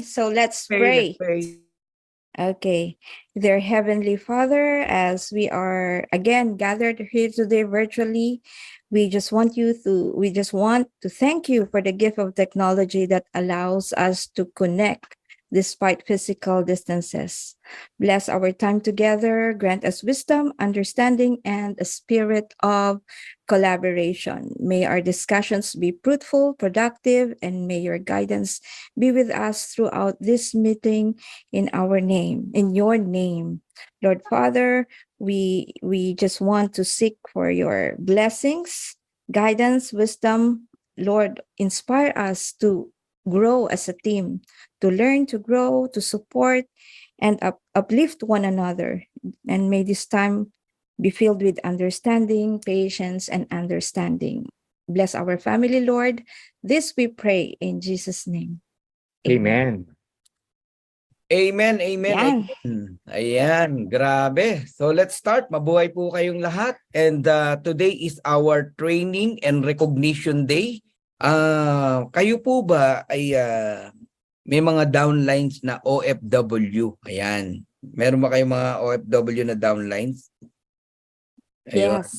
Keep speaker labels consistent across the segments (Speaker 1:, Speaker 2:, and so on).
Speaker 1: So let's
Speaker 2: Let's
Speaker 1: pray.
Speaker 2: pray.
Speaker 1: Okay. Dear Heavenly Father, as we are again gathered here today virtually, we just want to thank you for the gift of technology that allows us to connect despite physical distances. Bless our time together, grant us wisdom, understanding, and a spirit of collaboration. May our discussions be fruitful, productive, and may your guidance be with us throughout this meeting in your name. Lord Father, we just want to seek for your blessings, guidance, wisdom. Lord, inspire us to grow as a team, to learn, to grow, to support, and uplift one another. And may this time be filled with understanding, patience, and understanding. Bless our family, Lord. This we pray in Jesus' name. Amen.
Speaker 2: Amen, amen,
Speaker 1: Yan.
Speaker 2: amen. Ayan, grabe. So let's start. Mabuhay po kayong lahat. And today is our training and recognition day. Kayo po ba ay may mga downlines na OFW? Ayan. Meron ba kayong mga OFW na downlines? Ayun.
Speaker 1: Yes.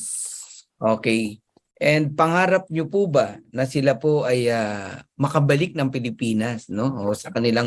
Speaker 2: Okay. And pangarap nyo po ba na sila po ay makabalik ng Pilipinas, no? O sa kanilang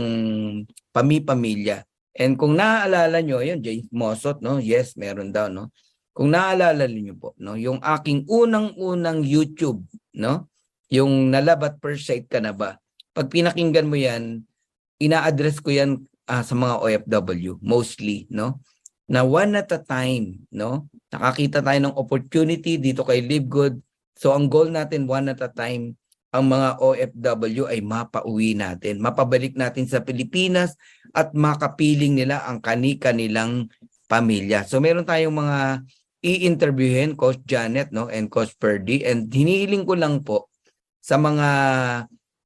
Speaker 2: pamilya. And kung naaalala nyo, ayun, James Mosot, no? Yes, meron daw, no? Kung naaalala nyo po, no? Yung aking unang-unang YouTube, no? Yung Nalabat per site ka na ba? Pag pinakinggan mo yan, ina-address ko yan sa mga OFW, mostly, no? Na one at a time, no? Nakakita tayo ng opportunity dito kay Live Good. So ang goal natin one at a time, ang mga OFW ay mapauwi natin, mapabalik natin sa Pilipinas at makapiling nila ang kani-kanilang pamilya. So meron tayong mga i-interviewin, Coach Janet, no, and Coach Ferdy, and hinihiling ko lang po sa mga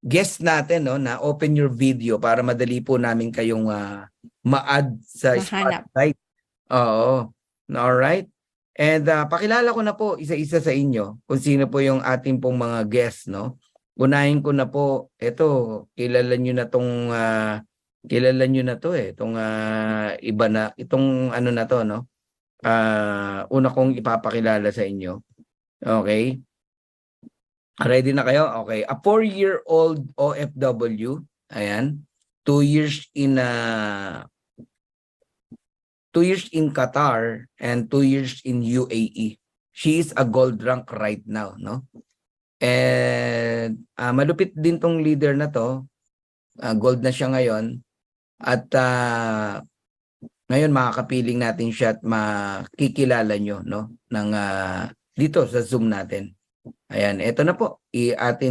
Speaker 2: guests natin, no, na open your video para madali po namin kayong ma-add sa spotlight. Oo. Alright. And pakilala ko na po isa-isa sa inyo kung sino po yung ating pong mga guests, no? Unahin ko na po, ito, kilala nyo na to itong iba na, itong ano na to, no? Una kong ipapakilala sa inyo. Okay? Ready na kayo? Okay. A 4-year-old OFW, ayan, 2 years in 2 years in Qatar and 2 years in UAE. She is a gold rank right now, no? And malupit din tong leader na to. Gold na siya ngayon. At ngayon makakapiling natin siya at makikilala nyo, no? Ng, dito sa Zoom natin. Ayan, eto na po. I-add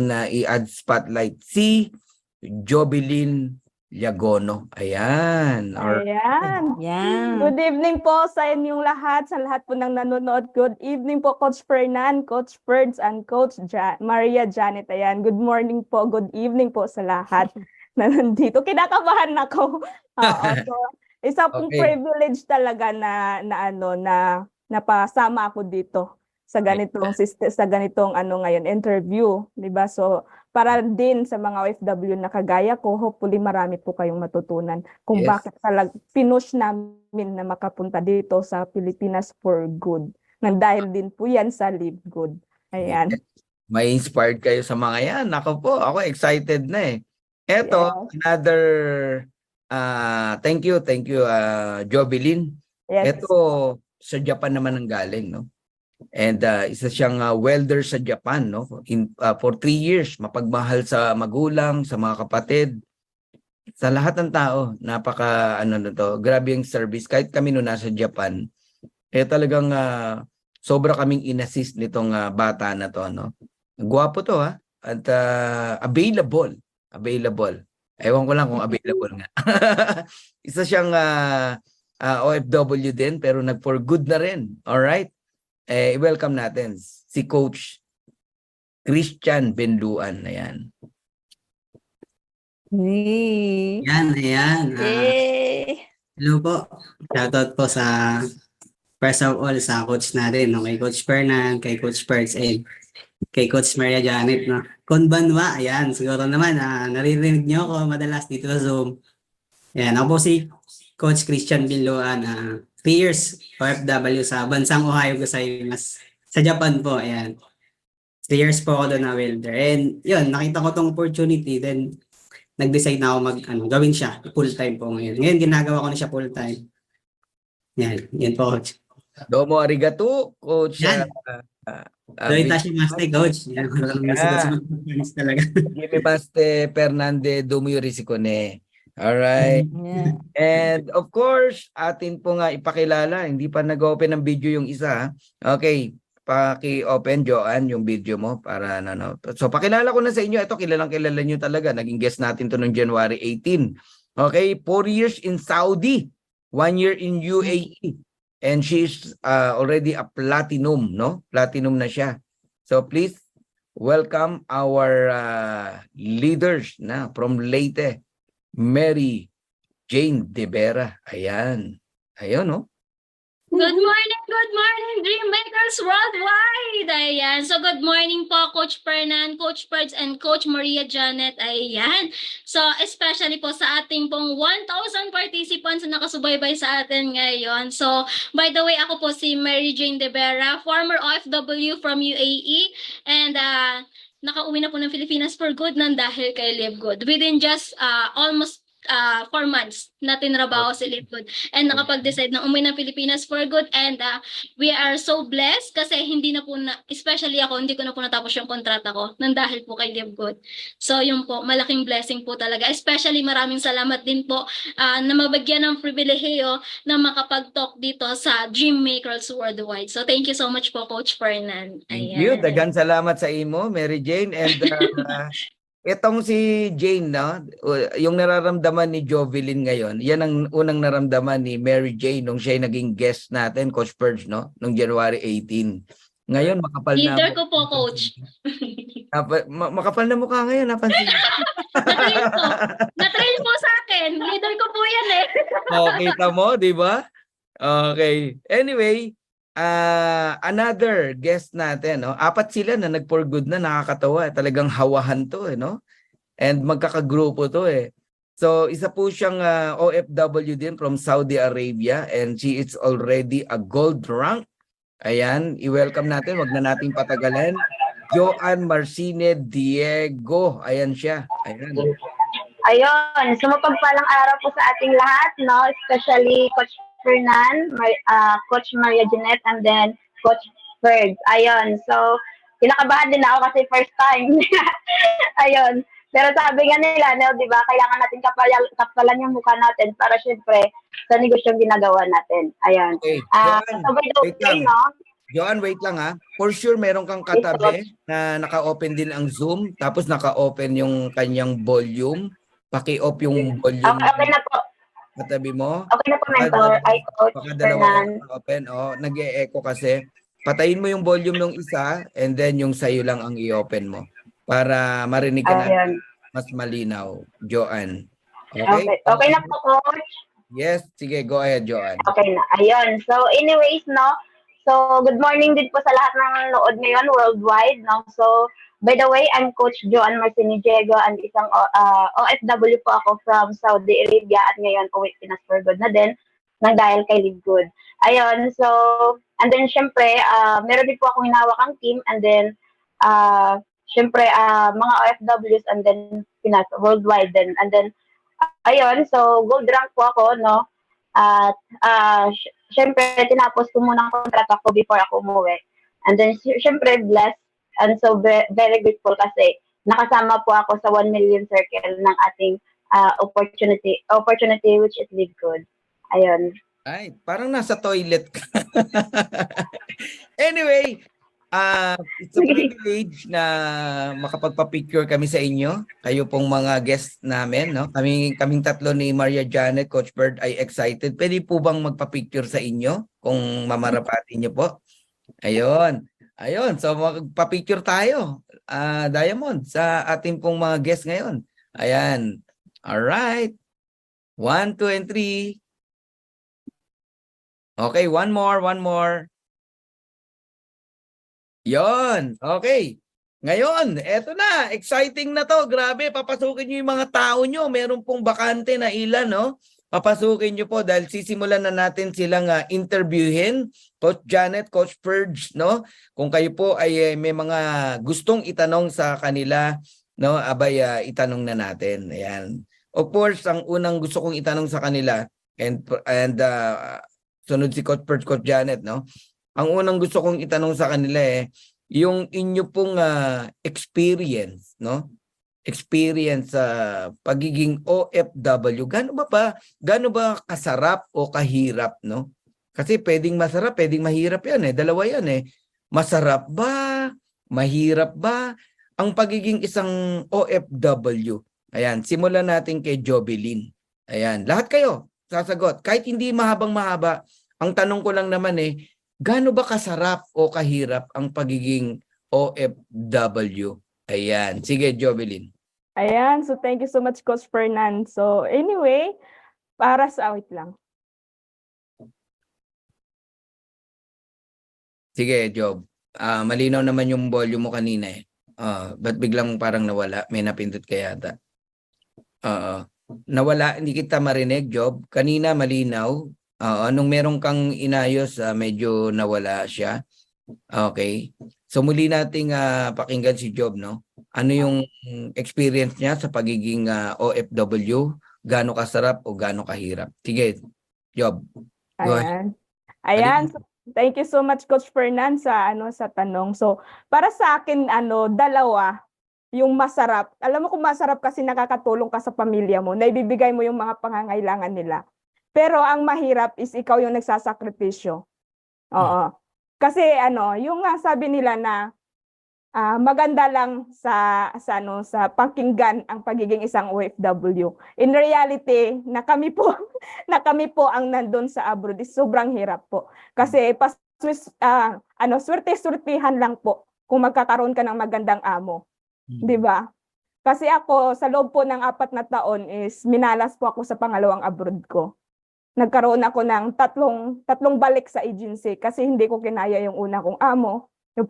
Speaker 2: spotlight. Si Jobilin Llagono. Ayan.
Speaker 3: Ayan.
Speaker 1: Yan.
Speaker 3: Good evening po sa inyong lahat, sa lahat po ng nanonood. Good evening po, Coach Fernan, Coach Ferds, and Coach Maria Janet. Ayan, good morning po, good evening po sa lahat na nandito. Kinakabahan ako. Oo, so, isa pong privilege talaga na napasama ako dito sa ganitong ngayon interview, 'di ba? So para din sa mga OFW na kagaya ko, hopefully marami po kayong matutunan kung bakit talaga pinush namin na makapunta dito sa Pilipinas for good. Nang dahil din po yan sa Live Good. Ayan.
Speaker 2: May inspired kayo sa mga yan. Ako po, ako excited na eh. Eto, another thank you Jobilin.
Speaker 3: Yes.
Speaker 2: Ito sa Japan naman ang galing, no? And isa siyang welder sa Japan, no? For 3 years, mapagmahal sa magulang, sa mga kapatid, sa lahat ng tao. Napaka grabe yung service. Kahit kami noon nasa Japan, talagang sobra kaming inassist nitong bata na to, no? Gwapo to, ha? At available. Ewan ko lang kung available nga. Isa siyang OFW din, pero nag-for good na rin. Alright? I-welcome natin si Coach Christian Benluan. Ayan.
Speaker 1: Hey.
Speaker 4: Ayan.
Speaker 1: Yay.
Speaker 4: Hello po. Shoutout po sa first of all sa coach natin, no? Kay Coach Fernan, kay Coach Perks, and kay Coach Maria Janet. No? Konbanwa, ayan. Siguro naman, naririnig niyo ako madalas dito sa Zoom. Yan, ako po si Coach Christian Binloan, 3 years OFW sa bansang Ohio Gozaimasu. Sa Japan po, ayan. 3 years po ako doon na welder. And yun, nakita ko tong opportunity, then nag-decide na ako gawin siya full-time po ngayon. Ngayon, ginagawa ko na siya full-time. Yan po, Coach.
Speaker 2: Domo arigato, Coach.
Speaker 4: Yan. Doitashi Maste, Coach. Yan,
Speaker 2: Yeah.
Speaker 4: Japanese talaga.
Speaker 2: Gimimaste Fernande Dumuyurisikone. Alright.
Speaker 1: Yeah.
Speaker 2: And of course, atin po nga ipakilala, hindi pa nag-open ng video yung isa. Okay, paki-open Joanne yung video mo para ano. So pakilala ko na sa inyo, ito kilalang kilala nyo talaga. Naging guest natin to noong January 18. Okay, 4 years in Saudi, 1 year in UAE. And she's already a platinum, no? Platinum na siya. So please welcome our leaders na from Leyte, Mary Jane De Vera. Ayan. Ayun, no?
Speaker 5: Good morning, Dreammakers Worldwide! Ayan. So, good morning po, Coach Fernan, Coach Perds, and Coach Maria Janet. Ayan. So, especially po sa ating pong 1,000 participants na nakasubaybay sa atin ngayon. So, by the way, ako po si Mary Jane De Vera, former OFW from UAE, and nakauwi na po ng Pilipinas for good nang dahil kay Live Good. Within just almost 4 months na tinrabaho si Live Good and nakapag-decide na umuwi ng Pilipinas for good, and we are so blessed kasi hindi na po especially ako, hindi ko na po natapos yung kontrata ko nang dahil po kay Live Good. So yun po, malaking blessing po talaga. Especially maraming salamat din po na mabagyan ng pribilehiyo na makapag-talk dito sa Dream Makers Worldwide. So thank you so much po, Coach Fernan.
Speaker 2: Thank you. Dagan salamat sa imo, Mary Jane. And itong si Jane, no? Yung nararamdaman ni Jovelyn ngayon, yan ang unang naramdaman ni Mary Jane nung siya naging guest natin, Coach Purge, no? Nung January 18. Ngayon, makapal na.
Speaker 5: Leader ko po, Coach.
Speaker 2: Makapal na mukha ngayon, napansin.
Speaker 5: Na-train po. Na-train po sa akin. Leader ko po yan eh.
Speaker 2: Kita mo, di ba? Okay. Anyway, another guest natin, no? 4 sila na nag-for good na, nakakatawa. Talagang hawahan to, no? And magkakagrupo to, eh. So, isa po siyang OFW din from Saudi Arabia, and she is already a gold rank. Ayan, i-welcome natin, wag na nating patagalan. Joanne Marcine Diego. Ayan siya. Ayan.
Speaker 6: Ayun, so mapagpalang araw po sa ating lahat, no? Especially Coach Fernan, Coach Maria Janet, and then Coach Ferds. Ayun, so kinakabahan din ako kasi first time. Ayun, pero sabi nga nila, no, di ba, kailangan natin kapalan yung mukha natin para syempre sa negosyong ginagawa natin. Ayun.
Speaker 2: Okay, Joanne,
Speaker 6: so by the
Speaker 2: wait lang.
Speaker 6: way, no?
Speaker 2: Joanne, wait lang ha. For sure, meron kang katabi na naka-open din ang Zoom, tapos naka-open yung kanyang volume. Paki-off yung volume.
Speaker 6: Okay na po.
Speaker 2: Katabi mo.
Speaker 6: Okay na po, mentor. Ay, Coach
Speaker 2: Baka dalawa
Speaker 6: Fernan.
Speaker 2: open. Nag-e-echo kasi. Patayin mo yung volume ng isa and then yung sayo lang ang i-open mo para marinig ka na
Speaker 6: Ayun.
Speaker 2: mas malinaw, Joanne.
Speaker 6: Okay. Okay na po, Coach.
Speaker 2: Yes, sige, go ahead, Joanne.
Speaker 6: Okay na. Ayun. So, anyways, no? So, good morning din po sa lahat ng nanonood ngayon worldwide, no? So, by the way, I'm Coach Joanne Marcini Diego, and isang OFW po ako from Saudi Arabia at ngayon uwi Pinas for good na din nang dahil kay Live Good. Ayun, so, and then syempre, meron din po akong hinawakang team, and then, syempre, mga OFWs, and then Pinas, worldwide din. And then, ayun, so, gold rank po ako, no? At, syempre, tinapos ko muna ang kontrata ko before ako umuwi. And then, syempre, blessed. And so, very grateful kasi nakasama po ako sa 1 million circle ng ating opportunity which is Live Good. Ayun.
Speaker 2: Ay, parang nasa toilet ka. Anyway, it's a privilege na makapagpa-picture kami sa inyo. Kayo pong mga guests namin, no? Kaming tatlo ni Maria Janet, Coach Bird ay excited. Pwede po bang magpa-picture sa inyo kung mamarapati niyo po? Ayun. Ayun, so magpa-picture tayo, Diamond, sa ating pong mga guests ngayon. Ayan. Alright. 1, 2, and 3. Okay, one more. Yon. Okay. Ngayon, eto na, exciting na to. Grabe, papasukin nyo yung mga tao nyo. Meron pong bakante na ilan, no? Papasukin nyo po dahil sisimulan na natin silang interviewin. Coach Janet, Coach Purge, no? Kung kayo po ay may mga gustong itanong sa kanila, no? Abay, itanong na natin. Ayan. Of course, ang unang gusto kong itanong sa kanila, and sunod si Coach Purge, Coach Janet, no? Ang unang gusto kong itanong sa kanila yung inyo pong experience, no? Experience sa pagiging OFW. Gaano ba kasarap o kahirap, no? Kasi pwedeng masarap, pwedeng mahirap yan Dalawa yan Masarap ba? Mahirap ba? Ang pagiging isang OFW. Ayan, simulan natin kay Jobelyn. Ayan, lahat kayo sasagot. Kahit hindi mahabang-mahaba, ang tanong ko lang naman gaano ba kasarap o kahirap ang pagiging OFW? Ayan. Sige, Jobelyn.
Speaker 3: Ayan, so thank you so much, Coach Fernan. So anyway, wait lang.
Speaker 2: Sige, Job. Malinaw naman yung volume mo kanina ba't biglang parang nawala? May napindot ka yata. Nawala, hindi kita marinig, Job. Kanina malinaw. Nung meron kang inayos, medyo nawala siya. Okay. So muli nating pakinggan si Job, no? Ano yung experience niya sa pagiging OFW? Gaano kasarap o gaano kahirap? Sige, Job. Go ahead.
Speaker 3: Ayan. So, thank you so much, Coach Fernan, sa tanong. So, para sa akin dalawa yung masarap. Alam mo kung masarap kasi nakakatulong ka sa pamilya mo, naibibigay mo yung mga pangangailangan nila. Pero ang mahirap is ikaw yung nagsasakripisyo. Oo. Kasi yung sabi nila na maganda lang sa pakinggan ang pagiging isang OFW. In reality, na kami po ang nandun sa abroad is sobrang hirap po. Kasi swerte-swertihan lang po kung magkakaroon ka ng magandang amo. 'Di ba? Kasi ako sa loob po ng 4 na taon is minalas po ako sa pangalawang abroad ko. Nagkaroon ako ng tatlong balik sa agency kasi hindi ko kinaya yung una kong amo, yung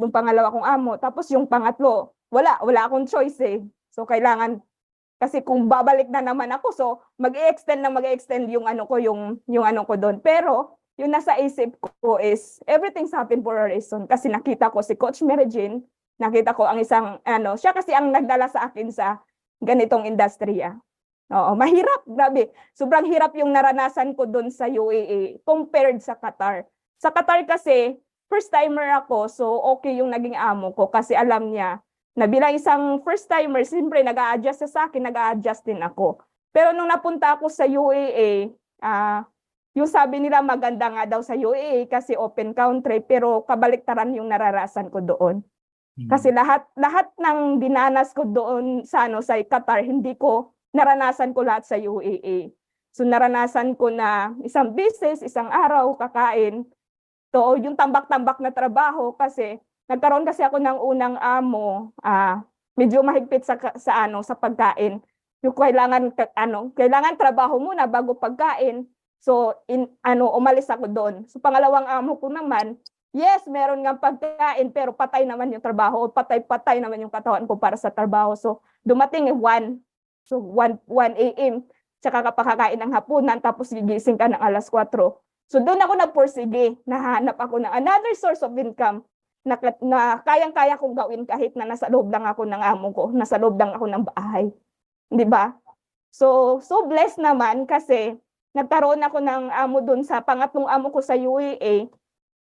Speaker 3: pangalawa kong amo, tapos yung pangatlo, wala akong choice So kailangan kasi kung babalik na naman ako, so mag-extend yung ano ko doon. Pero yung nasa isip ko is everything's happened for a reason kasi nakita ko si Coach Mary Jane, nakita ko ang isang siya kasi ang nagdala sa akin sa ganitong industriya. Oo, mahirap, grabe. Sobrang hirap yung naranasan ko doon sa UAE compared sa Qatar. Sa Qatar kasi, first timer ako, so okay yung naging amo ko kasi alam niya na bilang isang first timer, siyempre nag-a-adjust sa akin, nag-a-adjust din ako. Pero nung napunta ako sa UAE, yung sabi nila maganda nga daw sa UAE kasi open country, pero kabaliktaran yung nararasan ko doon. Kasi lahat ng dinanas ko doon sa Qatar, hindi ko naranasan ko lahat sa UAE. So naranasan ko na isang business, isang araw kakain. So yung tambak-tambak na trabaho kasi nagkaroon kasi ako ng unang amo, medyo mahigpit sa pagkain. Yung kailangan trabaho muna bago pagkain. So umalis ako doon. So pangalawang amo ko naman, yes, meron nga pagkain pero patay naman yung trabaho, patay naman yung katawan ko para sa trabaho. So dumating 1 a.m. Tsaka kapakakain ng hapunan tapos gigising ka ng alas 4. So doon ako nagpursige, nahanap ako ng another source of income na kayang-kaya kong gawin kahit na nasa loob lang ako ng amo ko, nasa loob lang ako ng bahay. 'Di ba? So blessed naman kasi nagkaroon ako ng amo doon sa pangatlong amo ko sa UAE.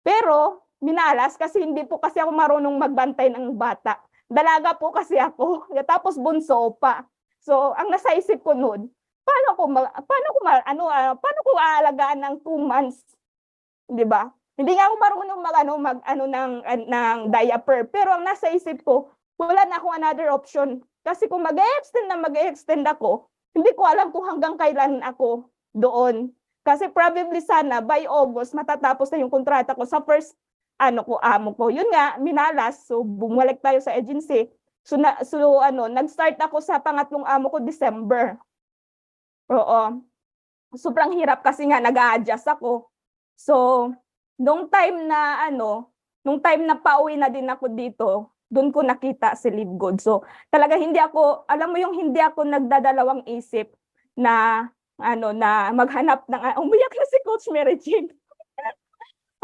Speaker 3: Pero minalas kasi hindi po kasi ako marunong magbantay ng bata. Dalaga po kasi ako, tapos bunso pa. So, ang nasa isip ko noon, paano ko aalagaan ng 2 months? 'Di ba? Hindi nga ako marunong ng diaper, pero ang nasa isip ko, wala na akong another option. Kasi kung mag-extend ako, hindi ko alam kung hanggang kailan ako doon. Kasi probably sana by August matatapos na yung kontrata ko sa first amo ko. Yun nga, minalas. So bumalik tayo sa agency. So nag-start ako sa pangatlong amo ko December. Oo. Sobrang hirap kasi nga nag-a-adjust ako. So nung time na pauwi na din ako dito, doon ko nakita si Live Good. So talaga hindi ako, alam mo yung hindi ako nagdadalawang isip na na maghanap ng umiyak na si Coach Mary Jane.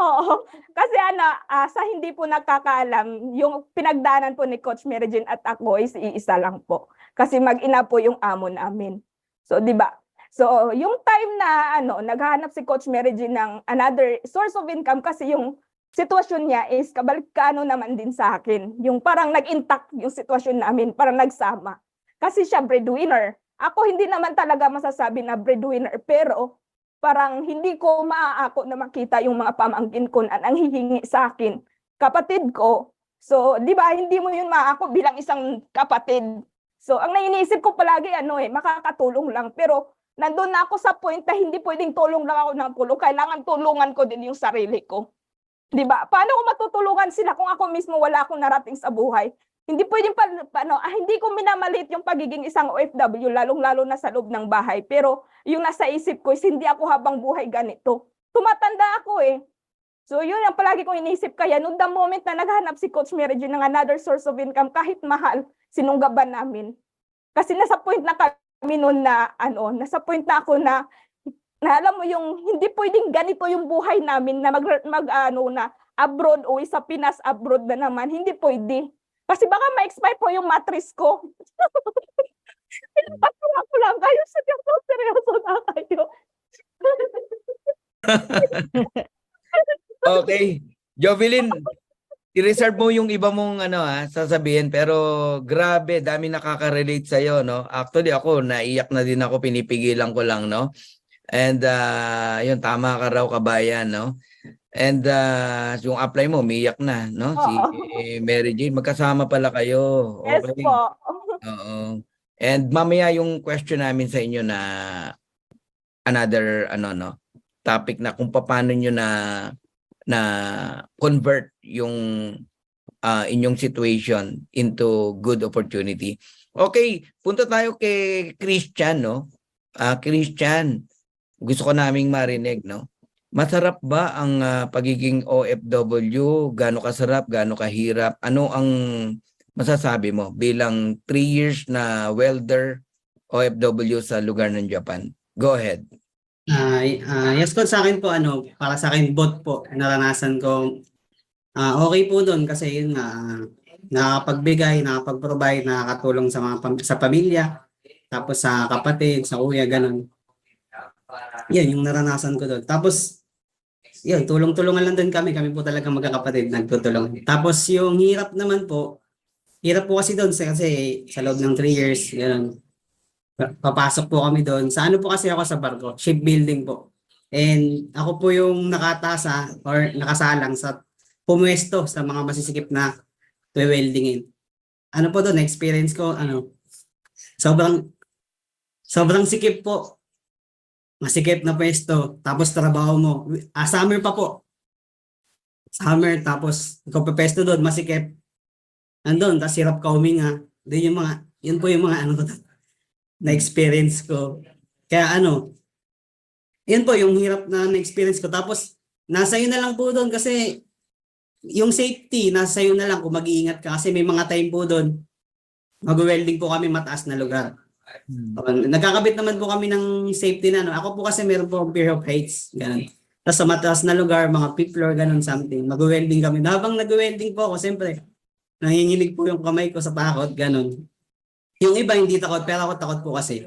Speaker 3: Oo, kasi sa hindi po nakakaalam, yung pinagdaanan po ni Coach Mary Jane at ako is iisa lang po. Kasi mag-ina po yung amo namin. So, di ba? So, yung time na naghahanap si Coach Mary Jane ng another source of income kasi yung sitwasyon niya is kabalik naman din sa akin. Yung parang nag-intact yung sitwasyon namin, parang nagsama. Kasi siya breadwinner. Ako hindi naman talaga masasabi na breadwinner, pero parang hindi ko maaako na makita yung mga pamangkin ko na nanghihingi sa akin. Kapatid ko. So, di ba, hindi mo yun maaako bilang isang kapatid. So, ang naiisip ko palagi, makakatulong lang. Pero, nandun na ako sa point na hindi pwedeng tulong lang ako ng tulong. Kailangan tulungan ko din yung sarili ko. Di ba? Paano ko matutulungan sila kung ako mismo wala akong narating sa buhay? Hindi pwedeng hindi ko minamalit yung pagiging isang OFW, lalong-lalo na sa loob ng bahay. Pero yung nasa isip ko is hindi ako habang buhay ganito. Tumatanda ako eh. So yun ang palagi kong inisip. Kaya noong the moment na naghanap si Coach Mary Jane ng another source of income, kahit mahal, sinunggaban namin. Kasi nasa point na kami noon na, nasa point na ako na alam mo yung hindi pwedeng ganito yung buhay namin na na abroad o sa Pinas abroad na naman, hindi pwede. Kasi baka ma-expire po yung mattress ko. Pinapatuwa ko lang kayo sa seryoso na kayo.
Speaker 2: Okay. Jovelyn, i-reserve mo yung iba mong sasabihin, pero grabe, dami nakaka-relate sa'yo, no? Actually, ako, naiyak na din ako, pinipigilan ko lang, no? And yun, tama ka raw, kabayan, no? And yung apply mo, umiyak na, no? Si Mary Jane, magkasama pala kayo.
Speaker 3: Yes
Speaker 2: Okay.
Speaker 3: po.
Speaker 2: Oo. And mamaya yung question namin sa inyo na another topic na kung paano nyo na convert yung inyong situation into good opportunity. Okay, punta tayo kay Christian, no? Christian, gusto ko naming marinig, no? Masarap ba ang pagiging OFW? Gaano kasarap, gaano kahirap? Ano ang masasabi mo bilang 3 years na welder OFW sa lugar ng Japan? Go ahead.
Speaker 4: Yes po, sa akin po, para sa akin both po, naranasan ko, okay po doon kasi yun nga, nakakapagbigay, nakakapag-provide, nakakatulong sa pamilya, tapos sa kapatid, sa kuya, ganun. Yan, yung naranasan ko doon. Tapos, yun, tulong-tulungan lang din kami po talaga magkakapatid, nagtutulong. Tapos yung hirap naman po, hirap po kasi doon kasi sa loob ng 3 years, ganun. Papasok po kami doon. Sa po kasi ako sa barko, shipbuilding po. And ako po yung nakatasa or nakasalang sa pumwesto sa mga masisikip na weldingin. Po doon, experience ko, sobrang sikip po. Masikip na pwesto, tapos trabaho mo. Summer pa po. Summer, tapos ikaw pepesto doon, masikip. Andun, tapos hirap ka huminga. Yun po yung mga na-experience ko. Kaya yun po yung hirap na-experience ko. Tapos, nasa iyo na lang po doon kasi yung safety, nasa iyo na lang kung mag-iingat ka. Kasi may mga time po doon, mag-welding po kami mataas na lugar. Nagkakabit naman po kami ng safety na. Ako po kasi meron po fear of heights. Ganun. Tapos sa mataas na lugar, mga fifth floor, ganun something. Mag-welding kami. Habang nag-welding po ako, siyempre, nanginginig po yung kamay ko sa takot. Ganun. Yung iba hindi takot, pero ako takot po kasi.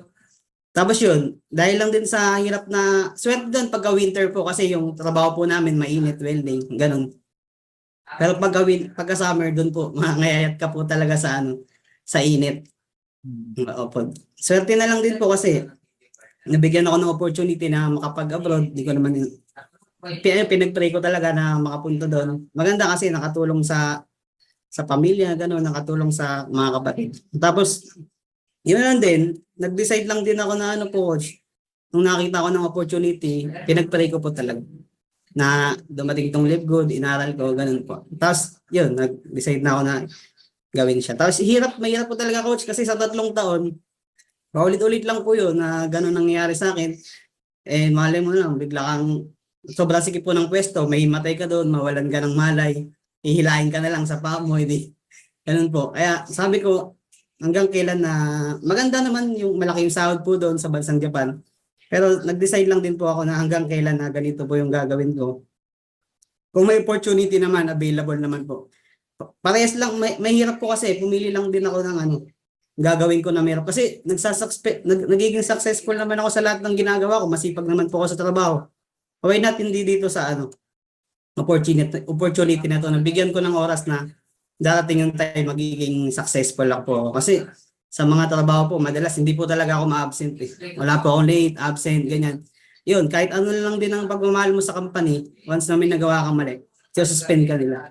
Speaker 4: Tapos yun, dahil lang din sa hirap na, swerte doon pagka-winter po kasi yung trabaho po namin, mainit, welding, ganun. Pero pagka-summer doon po, mangayayat ka po talaga sa init. Opo. Swerte na lang din po kasi nabigyan ako ng opportunity na makapag-abroad. Hindi ko naman pinag-pray ko talaga na makapunta doon. Maganda kasi nakatulong sa pamilya, gano'n, nakatulong sa mga kapatid. Tapos, yun lang din, nag-decide lang din ako na coach. Nung nakita ko ng opportunity, pinag-pray ko po talaga na dumating tong Live Good, inaral ko, gano'n po. Tapos, yun, nag-decide na ako na gawin siya. Tapos mahirap po talaga coach kasi sa 3 taon, paulit-ulit lang po yun na gano'n nangyayari sa akin. Malay mo lang, bigla kang sobrang sikip po ng pwesto, may matay ka doon, mawalan ka ng malay, hihilahin ka na lang sa paa mo, hindi Ganun po. Kaya sabi ko, hanggang kailan na maganda naman yung malaki yung sahod po doon sa bansang Japan. Pero nag-decide lang din po ako na hanggang kailan na ganito po yung gagawin ko. Kung may opportunity naman, available naman po. Parehas lang, mahirap po kasi, pumili lang din ako ng ano, gagawin ko na meron. Kasi nagiging successful naman ako sa lahat ng ginagawa ko. Masipag naman po ako sa trabaho. Why not hindi dito sa ano, opportunity na to, nabigyan ko ng oras na darating yung time magiging successful ako po. Kasi sa mga trabaho po, madalas hindi po talaga ako ma-absent. Wala po akong late, absent, ganyan. Yun, kahit ano lang din ang pagmamahal mo sa company, once na may nagawa kang mali, suspend ka nila.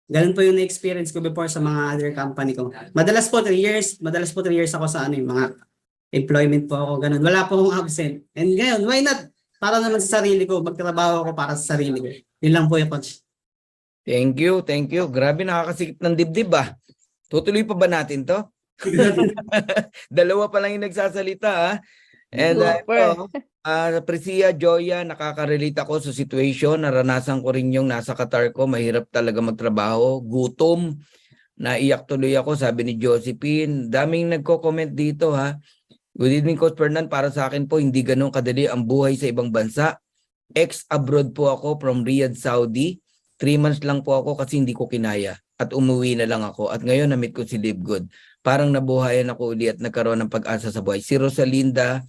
Speaker 4: Ganun po yung na-experience ko before sa mga other company ko. Madalas po 3 years ako sa ano yung mga employment po ako, ganun. Wala po akong absent. And ngayon, why not? Para naman sa sarili ko, magtrabaho ako para sa sarili ko. Yun lang po yung coach.
Speaker 2: Thank you, thank you. Grabe, nakakasikip ng dibdib ah. Tutuloy pa ba natin to? Dalawa pa lang yung nagsasalita ah. And
Speaker 1: Super.
Speaker 2: Prisia, Joya, nakaka-relate ako sa situation. Naranasan ko rin yung nasa Qatar ko. Mahirap talaga magtrabaho. Gutom. Naiyak tuloy ako, sabi ni Josephine. Daming nagko-comment dito ha. Good evening, Coach Fernan. Para sa akin po, hindi ganun kadali ang buhay sa ibang bansa. Ex-abroad po ako from Riyadh, Saudi. 3 months lang po ako kasi hindi ko kinaya. At umuwi na lang ako. At ngayon, na-meet ko si Live Good. Parang nabuhayan ako uli at nagkaroon ng pag-asa sa buhay. Si Rosalinda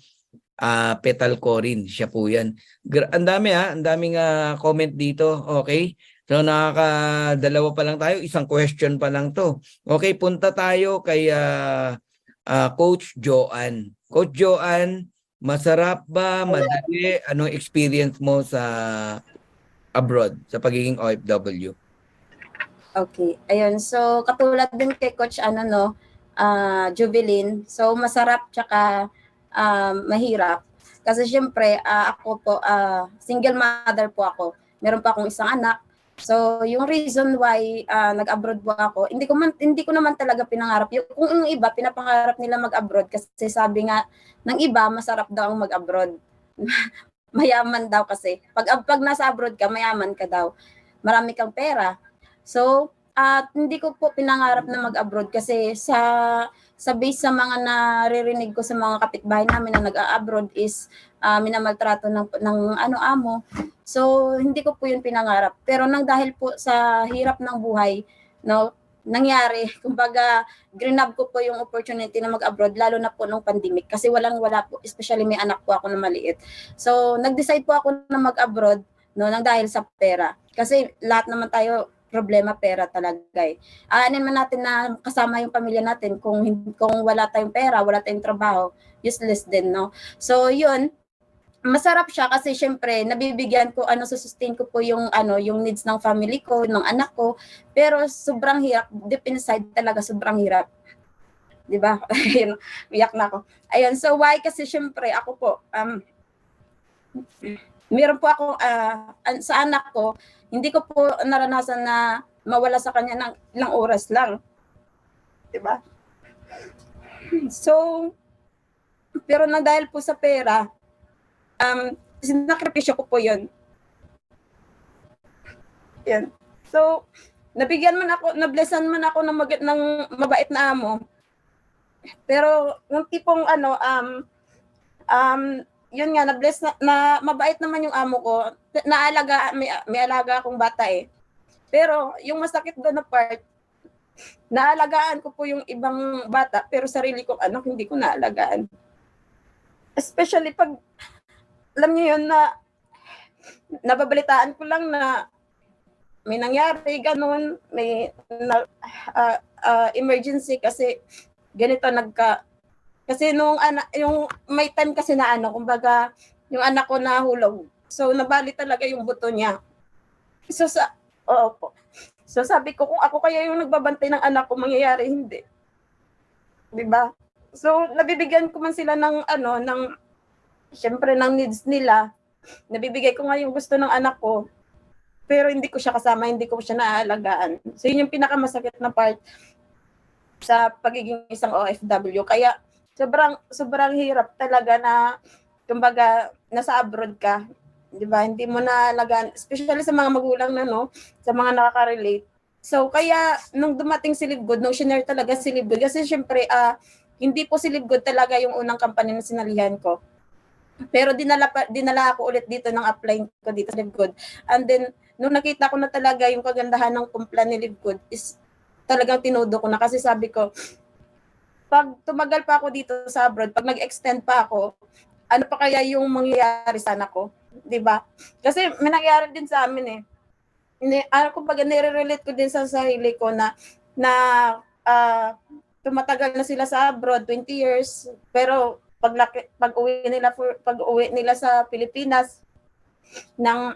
Speaker 2: Petal Corin, siya po yan. Ang dami ang daming comment dito. Okay, so nakakadalawa pa lang tayo, isang question pa lang to. Okay, punta tayo kay Coach Joanne. Coach Joanne, masarap ba, madali, anong experience mo sa abroad, sa pagiging OFW?
Speaker 7: Okay, ayun. So, katulad din kay Coach Jubilin. So, masarap tsaka mahirap. Kasi syempre, ako po, single mother po ako. Meron pa akong isang anak. So, yung reason why nag-abroad po ako, hindi ko naman talaga pinangarap. Kung yung iba, pinapangarap nila mag-abroad kasi sabi nga ng iba, masarap daw ang mag-abroad. Mayaman daw kasi. Pag nasa abroad ka, mayaman ka daw. Marami kang pera. So, hindi ko po pinangarap na mag-abroad kasi sa base sa mga naririnig ko sa mga kapitbahay namin na nag-abroad is minamaltrato ng amo. So, hindi ko po yun pinangarap. Pero dahil po sa hirap ng buhay, no, nangyari, kumbaga, grinab ko po yung opportunity na mag-abroad, lalo na po nung pandemic. Kasi wala po, especially may anak po ako na maliit. So, nag-decide po ako na mag-abroad, no, dahil sa pera. Kasi lahat naman tayo, problema pera talaga eh. Anin man natin na kasama yung pamilya natin kung wala tayong pera, wala tayong trabaho, useless din, no? So, yun, masarap siya kasi syempre nabibigyan ko sustain ko po yung yung needs ng family ko, ng anak ko. Pero sobrang hirap, deep inside talaga sobrang hirap. 'Di ba? Ayun, iyak na ako. Ayun, so why kasi syempre ako po meron po ako sa anak ko, hindi ko po naranasan na mawala sa kanya ng ilang oras lang. 'Di ba? So, pero dahil po sa pera, sinakripisyo ko po 'yun. Yan. So, nablessan man ako ng mabait na amo. Pero yung tipong yun nga, na-bless na mabait naman yung amo ko. May alaga akong bata eh. Pero yung masakit doon na part, naalagaan ko po yung ibang bata, pero sarili kong anak, hindi ko naalagaan. Especially pag, alam niyo yun na, nababalitaan ko lang na may nangyari, ganun, may emergency kasi ganito kasi yung may time kasi na kumbaga, yung anak ko nahulog. So, nabali talaga yung buto niya. So, So, sabi ko, kung ako kaya yung nagbabantay ng anak ko, mangyayari, hindi. Diba? So, nabibigyan ko man sila syempre, ng needs nila. Nabibigay ko nga yung gusto ng anak ko. Pero hindi ko siya kasama, hindi ko siya naaalagaan. So, yun yung pinakamasakit na part sa pagiging isang OFW. Kaya, sobrang hirap talaga na, kumbaga, nasa abroad ka, di ba? Hindi mo naalagaan, especially sa mga magulang sa mga nakaka-relate. So kaya nung dumating si Live Good, nung shinare talaga si Live Good, kasi syempre hindi po si Live Good talaga yung unang company na sinalihan ko. Pero dinala ako ulit dito ng upline ko dito sa Live Good. And then nung nakita ko na talaga yung kagandahan ng kumpla ni Live Good is talagang tinudo ko na, kasi sabi ko, pag tumagal pa ako dito sa abroad, pag nag-extend pa ako, ano pa kaya yung mangyayari sana ko, 'di ba? Kasi may nangyari din sa amin kumbaga nire-relate ko din sa sarili ko na tumatagal na sila sa abroad 20 years, pero pag uwi nila sa Pilipinas nang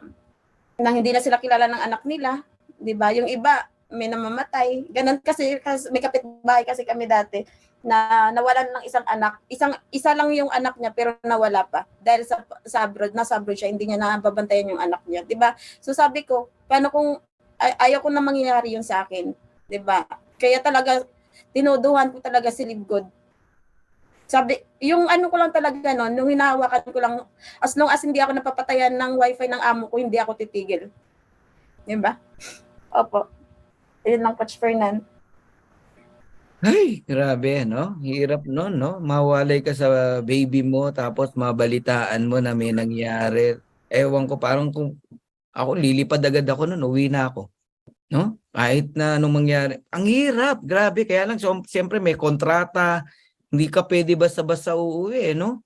Speaker 7: hindi na sila kilala ng anak nila, 'di ba? Yung iba may namamatay. Ganun kasi may kapitbahay kasi kami dati na nawalan ng isang anak. Isa lang yung anak niya pero nawala pa dahil sa abroad, nasa abroad siya, hindi niya nababantayan yung anak niya, 'di ba? So sabi ko, paano kung ayaw ko na mangyayari yun sa akin, 'di ba? Kaya talaga tinuduhan ko talaga si Live Good. Sabi, yung ano ko lang talaga noon, nung hinahawakan ko lang, as long as hindi ako napapatayan ng wifi ng amo ko, hindi ako titigil. 'Di ba? Opo. Ayun lang, Coach Fernan.
Speaker 2: Ay, grabe, no? Hirap nun, no? Mawalay ka sa baby mo, tapos mabalitaan mo na may nangyari. Ewan ko, parang kung ako, lilipad agad ako nun, uwi na ako. No? Kahit na anong mangyari. Ang hirap, grabe. Kaya lang, siyempre may kontrata. Hindi ka pwede basta-basta uuwi, no?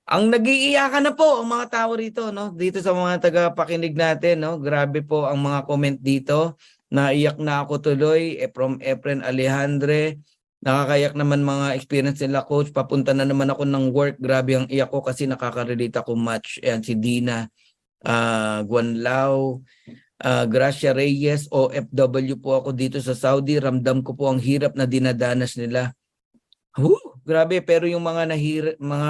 Speaker 2: Ang nag-iiyakan na po ang mga tao rito, no? Dito sa mga tagapakinig natin, no? Grabe po ang mga comment dito. Naiyak na ako tuloy, from Efren Alejandre. Nakakayak naman mga experience nila, coach. Papunta na naman ako ng work. Grabe ang iyak ko kasi nakaka-relate ako much. Ayan, si Dina Guanlao, Gracia Reyes, OFW po ako dito sa Saudi. Ramdam ko po ang hirap na dinadanas nila. Grabe, pero yung mga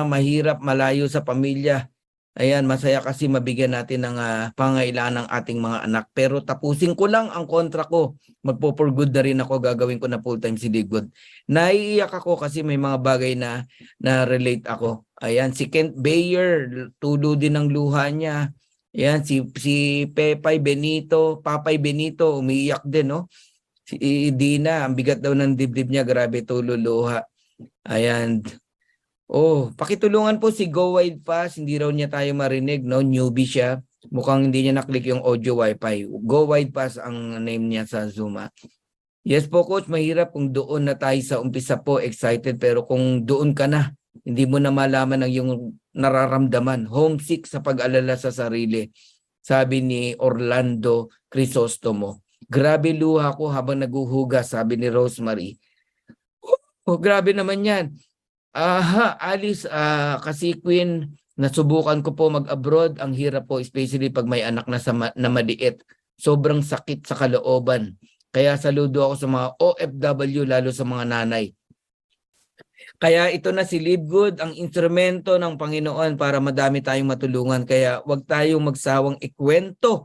Speaker 2: mahirap, malayo sa pamilya, ayan, masaya kasi mabigyan natin ng pangailangan ng ating mga anak. Pero tapusin ko lang ang kontra ko. Magpo-for good na rin ako, gagawin ko na full-time si Live Good. Naiiyak ako kasi may mga bagay na relate ako. Ayan, si Kent Bayer, tulo din ng luha niya. Ayan, si Papay Benito, umiiyak din, no? Si Dina, ang bigat daw ng dibdib niya, grabe, tulo luha. Ayan. Pakitulungan po si Go Wide Pass. Hindi raw niya tayo marinig, no? Newbie siya. Mukhang hindi niya naklik yung audio wifi. Go Wide Pass ang name niya sa Zoom. Yes po, coach, mahirap kung doon na tayo sa umpisa po, excited. Pero kung doon ka na, hindi mo na malaman ang yung nararamdaman. Homesick sa pag-alala sa sarili. Sabi ni Orlando Crisostomo. Grabe luha ko habang naguhugas, sabi ni Rosemary. Grabe naman yan. Alice, kasi Queen, nasubukan ko po mag-abroad. Ang hirap po, especially pag may anak na maliit. Sobrang sakit sa kalooban. Kaya saludo ako sa mga OFW, lalo sa mga nanay. Kaya ito na si Live Good, ang instrumento ng Panginoon para madami tayong matulungan. Kaya wag tayong magsawang ikwento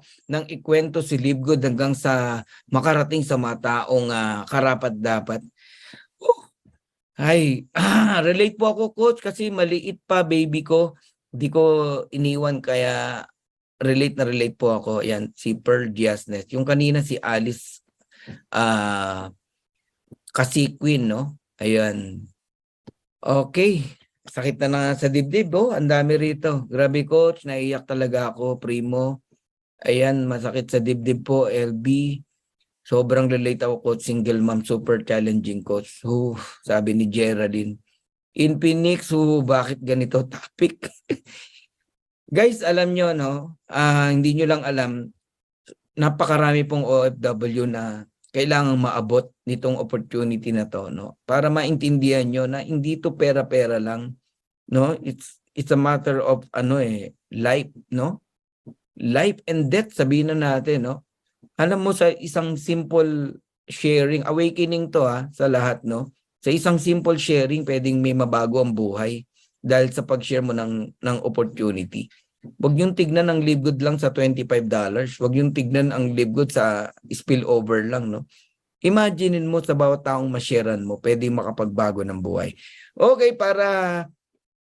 Speaker 2: si Live Good hanggang sa makarating sa mga taong karapat-dapat. Ay, relate po ako, coach, kasi maliit pa baby ko. Hindi ko iniwan, kaya relate po ako. Yan, si Pearl Diasnes. Yung kanina si Alice kasi Queen, no? Ayan. Okay. Sakit na sa dibdib, ang dami rito. Grabe, coach, naiyak talaga ako, primo. Ayan, masakit sa dibdib po, LB. Sobrang relate ako, coach, single mom, super challenging, coach. Sabi ni Geraldine. In Phoenix, bakit ganito topic? Guys, alam nyo, no? Hindi nyo lang alam, napakarami pong OFW na kailangang maabot nitong opportunity na to, no? Para maintindihan nyo na hindi to pera-pera lang, no? It's a matter of life, no? Life and death, sabihin na natin, no? Alam mo, sa isang simple sharing, awakening to sa lahat, no? Sa isang simple sharing, pwedeng may mabago ang buhay dahil sa pag-share mo ng opportunity. Huwag yung tignan ang Live Good lang sa $25. Huwag yung tignan ang Live Good sa spillover lang, no? Imaginein mo sa bawat taong ma-sharean mo, pwedeng makapagbago ng buhay. Okay, para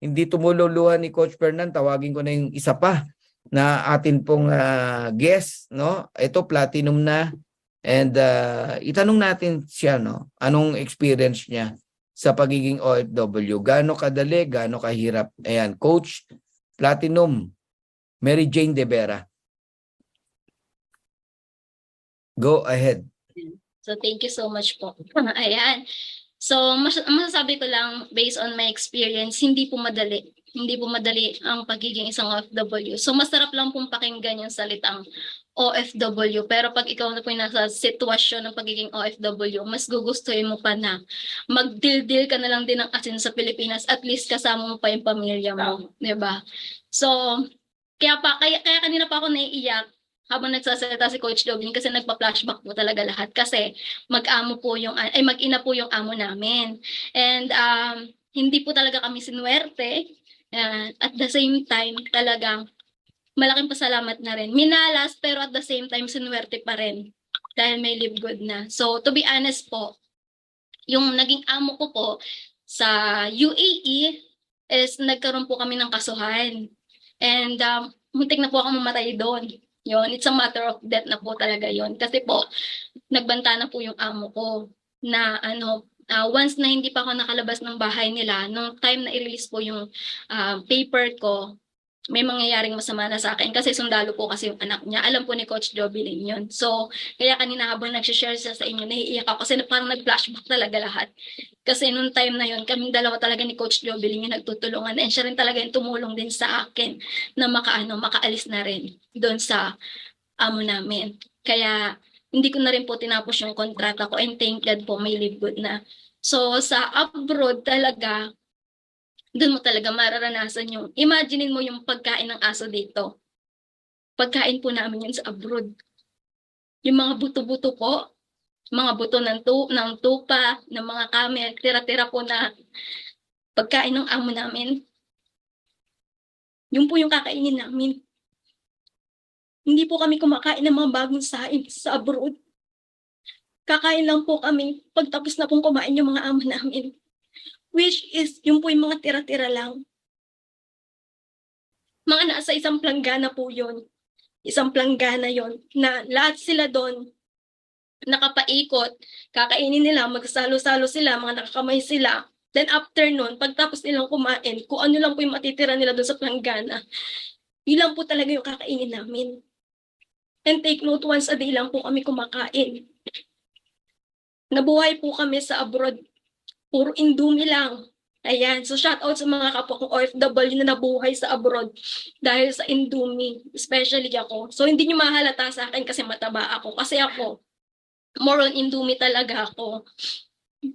Speaker 2: hindi tumululuhan ni Coach Fernan, tawagin ko na yung isa pa na atin pong guest, no? Ito platinum na. And itanong natin siya, no? Anong experience niya sa pagiging OFW? Gaano kadali, gaano kahirap? Ayan, Coach Platinum, Mary Jane De Vera. Go ahead.
Speaker 5: So thank you so much po. Ayan. So masasabi ko lang based on my experience, hindi po madali. Hindi po madali ang pagiging isang OFW. So masarap lang pong pakinggan yung salitang OFW. Pero pag ikaw na po yung nasa sitwasyon ng pagiging OFW, mas gugustuhin mo pa na mag-deal ka na lang din ng asin sa Pilipinas. At least kasama mo pa yung pamilya mo. Diba? So, kaya kanina pa ako naiiyak habang nagsasalita si Coach Jobin kasi nagpa-flashback po talaga lahat kasi mag-ina po yung amo namin. And hindi po talaga kami sinuwerte. At the same time, talagang malaking pasalamat na rin. Minalas pero at the same time sinuwerte pa rin dahil may live good na. So to be honest po, yung naging amo ko po sa UAE is nagkaroon po kami ng kasuhan. And muntik na po ako mamatay doon. Yun, it's a matter of death na po talaga yon. Kasi po, nagbanta na po yung amo ko na once na hindi pa ako nakalabas ng bahay nila, nung time na i-release po yung paper ko, may mangyayaring masama na sa akin kasi sundalo po kasi yung anak niya. Alam po ni Coach Jobilin yun. So, kaya kanina habang nag-share siya sa inyo, nahiiyak ako kasi parang nag-flashback talaga lahat. Kasi nung time na yun, kaming dalawa talaga ni Coach Jobilin yung nagtutulungan and siya rin talaga yung tumulong din sa akin na makaalis na rin doon sa amo namin. Kaya, hindi ko na rin po tinapos yung kontrata ko and thank God po may live good na. So, sa abroad talaga, doon mo talaga mararanasan yung, imaginein mo yung pagkain ng aso dito. Pagkain po namin yun sa abroad. Yung mga buto-buto po, mga buto ng tupa, ng mga kami, tira-tira po na pagkain ng amo namin. Yun po yung kakainin namin. Hindi po kami kumakain ng mga bagong saing sa abroad. Kakain lang po kami pagtapos na pong kumain yung mga amo namin. Which is, yung po yung mga tira-tira lang. Mga nasa isang planggana po yun. Isang planggana yon na lahat sila doon nakapaikot, kakainin nila, magsalo-salo sila, mga nakakamay sila. Then after nun, pagtapos nilang kumain, kung ano lang po yung matitira nila doon sa planggana, yun lang po talaga yung kakainin namin. And take note, once a day lang po kami kumakain. Nabuhay po kami sa abroad. Puro Indomie lang. Ayan. So, shout out sa mga kapwa kong OFW na nabuhay sa abroad dahil sa Indomie. Especially ako. So, hindi nyo mahalata sa akin kasi mataba ako. Kasi ako, more on Indomie talaga ako.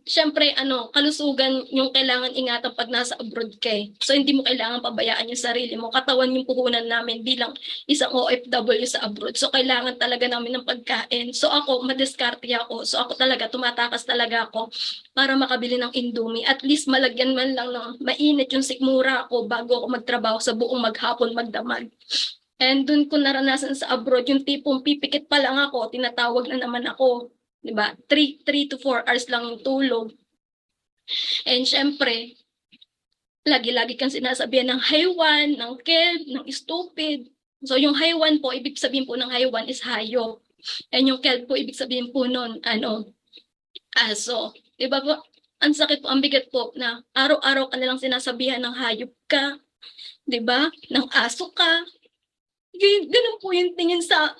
Speaker 5: Siyempre, kalusugan yung kailangan ingatan pag nasa abroad ka eh. So, hindi mo kailangan pabayaan yung sarili mo. Katawan yung puhunan namin bilang isang OFW sa abroad. So, kailangan talaga namin ng pagkain. So, ako, madiskarte ako. So, ako talaga, tumatakas talaga ako para makabili ng Indomie. At least, malagyan man lang ng mainit yung sikmura ako bago ako magtrabaho sa buong maghapon, magdamag. And dun ko naranasan sa abroad, yung tipong pipikit pa lang ako, tinatawag na naman ako. Diba? 3 to 4 hours lang yung tulog. And syempre, lagi-lagi kang sinasabihan ng haywan, ng kelp, ng stupid. So yung haywan po, ibig sabihin po ng haywan is hayop. And yung kelp po, ibig sabihin po nun, aso. Diba po? Ang sakit po, ang bigat po na araw-araw ka nilang sinasabihan ng hayop ka. Diba? Ng aso ka. Ganun po yung tingin sa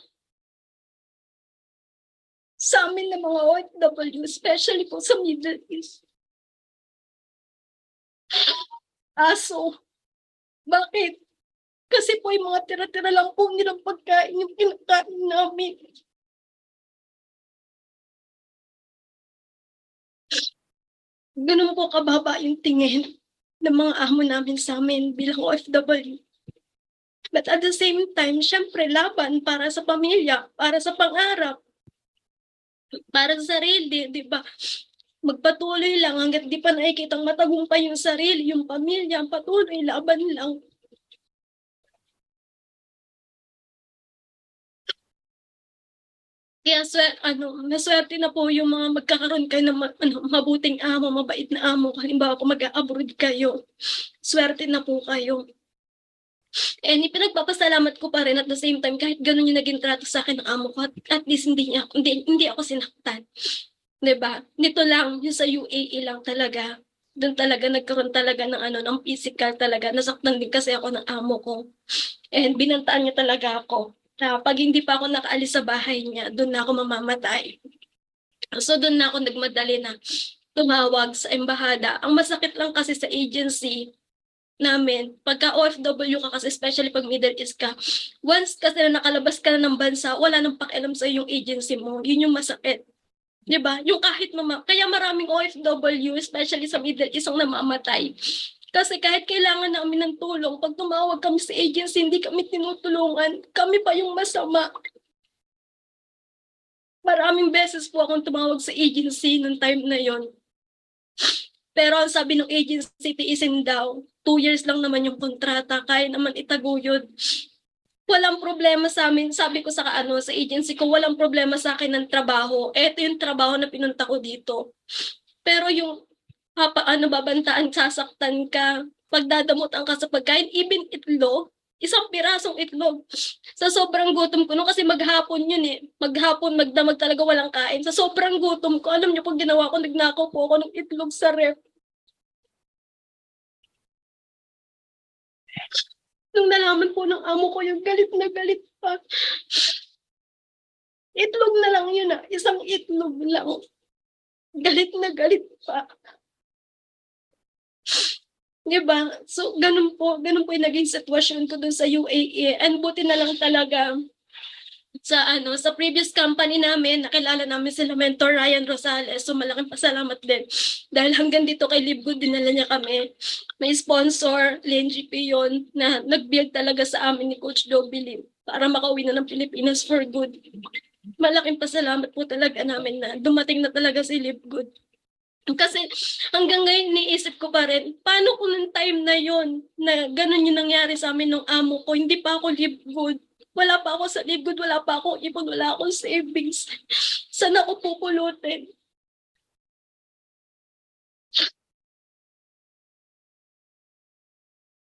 Speaker 5: amin na mga OFW, especially po sa Middle East. Aso. Bakit? Kasi po yung mga tira-tira lang po nilang pagkain yung kinakain namin. Ganun po kababa yung tingin ng mga amo namin sa amin bilang OFW. But at the same time, syempre laban para sa pamilya, para sa pangarap. Para sa sarili, di ba? Magpatuloy lang hanggat di pa nakikitang matagumpay yung sarili, yung pamilya, patuloy, laban lang. Kaya maswerte na po yung mga magkakaroon kayo ng mabuting amo, mabait na amo. Halimbawa kung mag-abroad kayo, swerte na po kayo. And ipinagpapasalamat ko pa rin at the same time, kahit ganun yung naging trato sa akin ng amo ko, at least hindi ako sinaktan. 'Di ba? Nito lang, yung sa UAE lang talaga. Doon talaga nagkaroon talaga ng physical talaga. Nasaktan din kasi ako ng amo ko. And binantaan niya talaga ako. Na pag hindi pa ako nakaalis sa bahay niya, doon na ako mamamatay. So doon na ako nagmadali na tumawag sa embahada. Ang masakit lang kasi sa agency namin, pagka OFW ka kasi, especially pag Middle East ka, once kasi na nakalabas ka na ng bansa, wala nang pakialam sa yung agency mo. Yun yung masakit. 'Di ba? Yung kahit kaya maraming OFW, especially sa Middle East, ang namamatay. Kasi kahit kailangan namin ng tulong, pag tumawag kami sa agency, hindi kami tinutulungan. Kami pa yung masama. Maraming beses po akong tumawag sa agency nung time na yon. Pero ang sabi ng agency, tiisin daw. 2 years lang naman yung kontrata, kaya naman itaguyod. Walang problema sa amin. Sabi ko sa agency ko, walang problema sa akin ng trabaho. Ito yung trabaho na pinunta ko dito. Pero yung babantaan, sasaktan ka, pagdadamutan ka sa pagkain, even itlog, isang pirasong itlog. Sa sobrang gutom ko, kasi maghapon yun eh. Maghapon, magdamag talaga walang kain. Sa sobrang gutom ko, alam niyo pag ginawa ko, nagnakaw po ako ng itlog sa ref. Nung nalaman po ng amo ko yung galit na galit pa. Itlog na lang yun isang itlog lang. Galit na galit pa. Diba? So, ganun po yung naging sitwasyon ko dun sa UAE. And buti na lang talaga sa previous company namin, nakilala namin sila Mentor Ryan Rosales. So, malaking pasalamat din. Dahil hanggang dito kay Libgood, dinala niya kami. May sponsor, LNGP yun, na nag-build talaga sa amin ni Coach Joby Lim para makauwi na ng Pilipinas for good. Malaking pasalamat po talaga namin na dumating na talaga si Libgood. Kasi hanggang ngayon niisip ko pa rin, paano kung nung time na yon na ganun yung nangyari sa amin ng amo ko, hindi pa ako Libgood. Wala pa ako sa Libgood, wala pa akong ipon, wala akong savings. Saan ako pupulutin?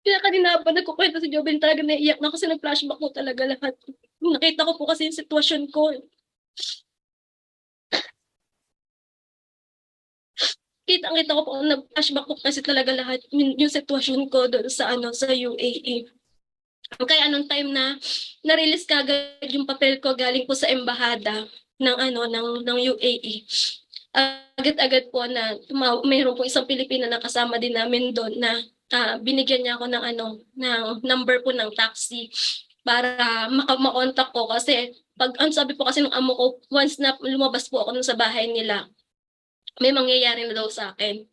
Speaker 5: Kaya kanina ba nagkukwento si Jobin, talaga naiiyak na kasi nag-flashback ko talaga lahat. Nakita ko po kasi yung sitwasyon ko. Kita ko po, nag-flashback ko kasi talaga lahat yung sitwasyon ko doon sa UAE. Kaya anong time na na-release kagad yung papel ko galing po sa embahada ng UAE. Agad-agad po na mayroon po isang Pilipina na kasama din namin doon na binigyan niya ako ng number po ng taxi para makontak ko kasi ang sabi po kasi ng amo ko, once na lumabas po ako sa bahay nila, may mangyayari na daw sa akin.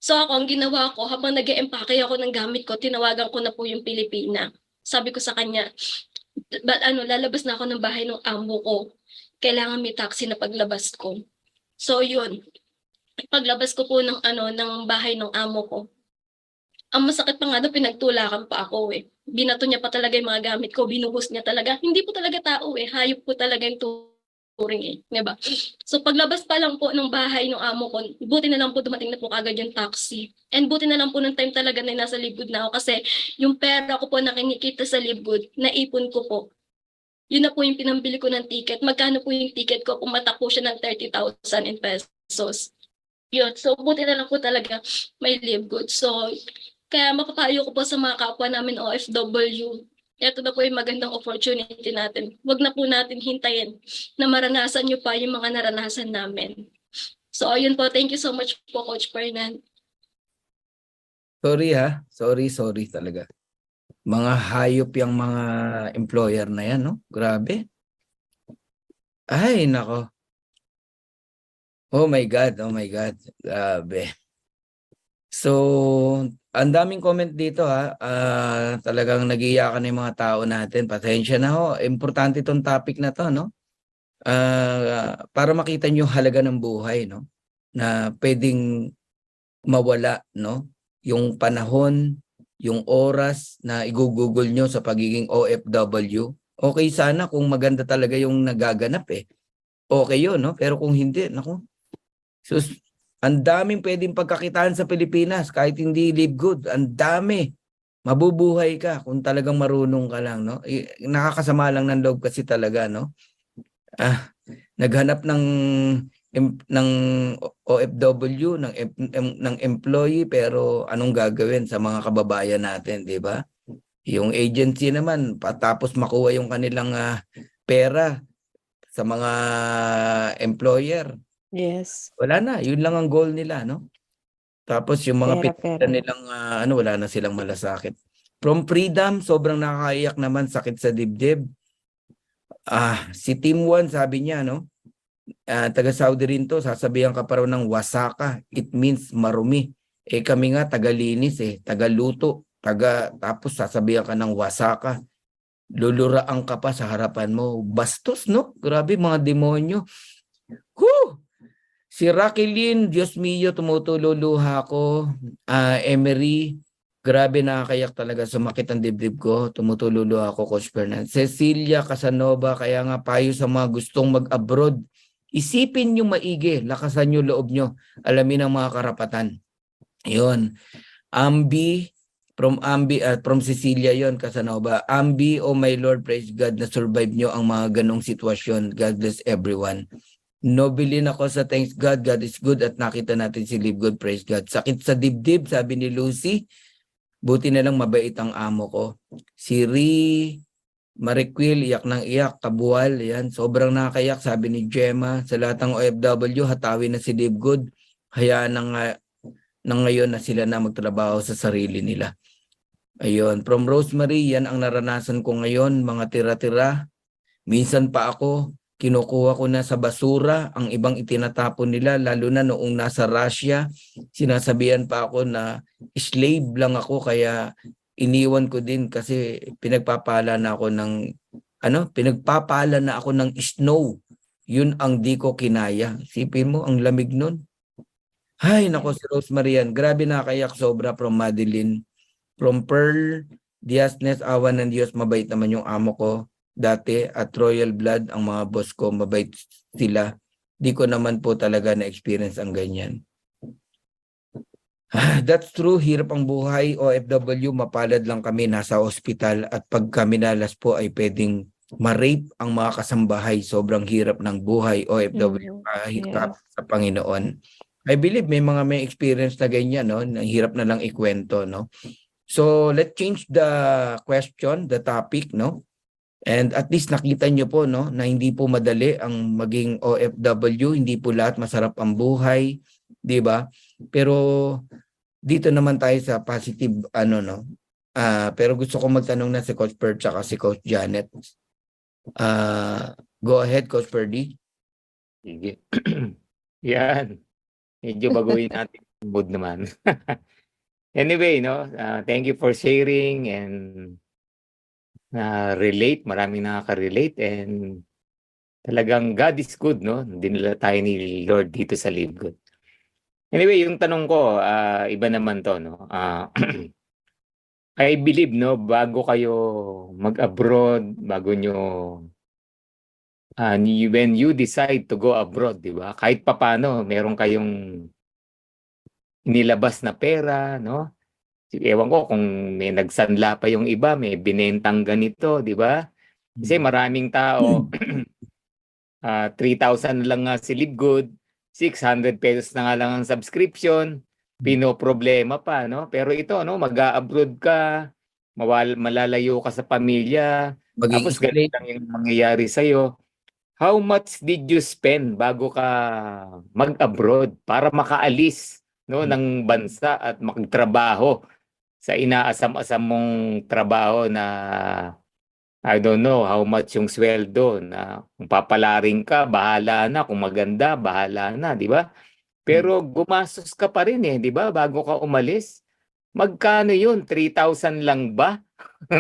Speaker 5: So ako, ang ginawa ko, habang nag-e-empake ako ng gamit ko, tinawagan ko na po yung Pilipina. Sabi ko sa kanya, lalabas na ako ng bahay ng amo ko. Kailangan may taxi na paglabas ko. So yun, paglabas ko po ng bahay ng amo ko. Ang masakit pa nga pinagtulakan pa ako eh. Binato niya pa talaga yung mga gamit ko, binuhos niya talaga. Hindi po talaga tao eh, hayop po talaga yung turing eh, diba? So paglabas pa lang po ng bahay ng amo ko, buti na lang po dumating na po kagad yung taxi. And buti na lang po ng time talaga na nasa Libgood na ako kasi yung pera ko po na kinikita sa Libgood, naipon ko po. Yun na po yung pinambili ko ng ticket. Magkano po yung ticket ko? Pumatak po siya ng 30,000 in pesos. Yun. So buti na lang po talaga may Libgood. So kaya mapapayo ko po sa mga kapwa namin OFW, ito na po yung magandang opportunity natin. Huwag na po natin hintayin na maranasan nyo pa yung mga naranasan namin. So ayun po, thank you so much po Coach Fernand.
Speaker 2: Sorry ha, sorry talaga. Mga hayop yung mga employer na yan, no? Grabe. Ay, nako. Oh my God. Grabe. So, ang daming comment dito ha. Talagang nag-iiyakan yung mga tao natin. Pasensya na ho. Importante itong topic na to, no? Para makita nyo yung halaga ng buhay, no? Na pwedeng mawala, no? Yung panahon, yung oras na i-google nyo sa pagiging OFW. Okay sana kung maganda talaga yung nagaganap eh. Okay yun, no? Pero kung hindi, naku. So, ang daming pwedeng pagkakitaan sa Pilipinas kahit hindi live good. Ang dami. Mabubuhay ka kung talagang marunong ka lang, no? Nakakasama lang ng loob kasi talaga, no? Naghanap ng OFW, ng employee, pero anong gagawin sa mga kababayan natin, di ba? Yung agency naman, patapos makuha yung kanilang pera sa mga employer,
Speaker 1: Yes.
Speaker 2: wala na, yun lang ang goal nila, no? Tapos yung mga
Speaker 1: Pera,
Speaker 2: pinagdala
Speaker 1: pera.
Speaker 2: nilang wala na silang malasakit. From freedom, sobrang nakakaiyak naman, sakit sa dibdib. Si Team 1 sabi niya, no? Taga Saudi rin to, sasabihan ka pa raw ng wasaka. It means marumi. Kami nga tagalinis tagaluto, tapos sasabihan ka ng wasaka. Luluraan ka pa sa harapan mo. Bastos, no? Grabe, mga demonyo. Whew! Si Rakilin, Diyos mio, tumutululuha ko. Emery, grabe, nakakayak talaga. Sumakit ang dibdib ko. Tumutululuha ako, Coach Fernan. Cecilia Casanova, kaya nga payo sa mga gustong mag-abroad. Isipin nyo maigi, lakasan nyo loob nyo. Alamin ang mga karapatan. Yun. Ambi, from Cecilia yon, Casanova. Ambi, oh my Lord, praise God, na survive nyo ang mga ganong sitwasyon. God bless everyone. Nobilin ako sa thanks God, God is good, at nakita natin si Live Good, praise God. Sakit sa dibdib, sabi ni Lucy, buti na lang mabait ang amo ko. Si Mariquil, iyak ng iyak, kabuwal, yan, sobrang nakakayak, sabi ni Gemma. Sa lahat ng OFW, hatawin na si Live Good, hayaan na ngayon na sila na magtrabaho sa sarili nila. Ayun, from Rosemary, yan ang naranasan ko ngayon, mga tira-tira. Minsan pa ako, kinukuha ko na sa basura ang ibang itinatapon nila, lalo na noong nasa Russia. Sinasabihan pa ako na slave lang ako, kaya iniwan ko din kasi pinagpapala na ako ng snow. Yun ang di ko kinaya. Sipin mo, ang lamig nun. Ay, nako, si Rosemary yan. Grabe, nakakayak sobra, from Madeline. From Pearl, Diasnes, awa ng Diyos, mabait naman yung amo ko dati, at Royal Blood, ang mga boss ko, mabait sila. Di ko naman po talaga na-experience ang ganyan. That's true, hirap ang buhay. OFW, mapalad lang kami, nasa ospital, at pag kami nalas po ay pwedeng ma-rape ang mga kasambahay. Sobrang hirap ng buhay, OFW, kahit sa Panginoon. I believe may experience na ganyan, no? Hirap na lang ikwento, no? So, let's change the question, the topic, no? And at least nakita nyo po, no, na hindi po madali ang maging OFW, hindi po lahat masarap ang buhay, di ba? Pero dito naman tayo sa positive, pero gusto ko magtanong na si Coach Per tsaka si Coach Janet. Go ahead, Coach Perdy.
Speaker 8: Sige. Yan. Medyo baguhin natin yung mood naman. Anyway, no, thank you for sharing and relate. Maraming nakaka-relate, and talagang God is good, no? Dinala tayo ni Lord dito sa Live Good. Anyway, yung tanong ko, iba naman to, no? I believe, no, bago kayo mag-abroad, when you decide to go abroad, di ba? Kahit papano, meron kayong inilabas na pera, no? Ewan ko kung may nagsanla pa yung iba, may binentang ganito, di ba? Kasi maraming tao, 3,000 lang nga si Live Good, 600 pesos na nga lang ang subscription, pinoproblema pa, no? Pero ito, no, mag-a-abroad ka, malalayo ka sa pamilya, tapos ganito lang yung mangyayari sa'yo. How much did you spend bago ka mag-abroad para makaalis, no, ng bansa at magtrabaho sa inaasam-asam mong trabaho na I don't know how much yung sweldo, na kung papalaring ka, bahala na, kung maganda, bahala na, di ba? Pero gumastos ka pa rin di ba, bago ka umalis. Magkano yun? 3,000 lang ba?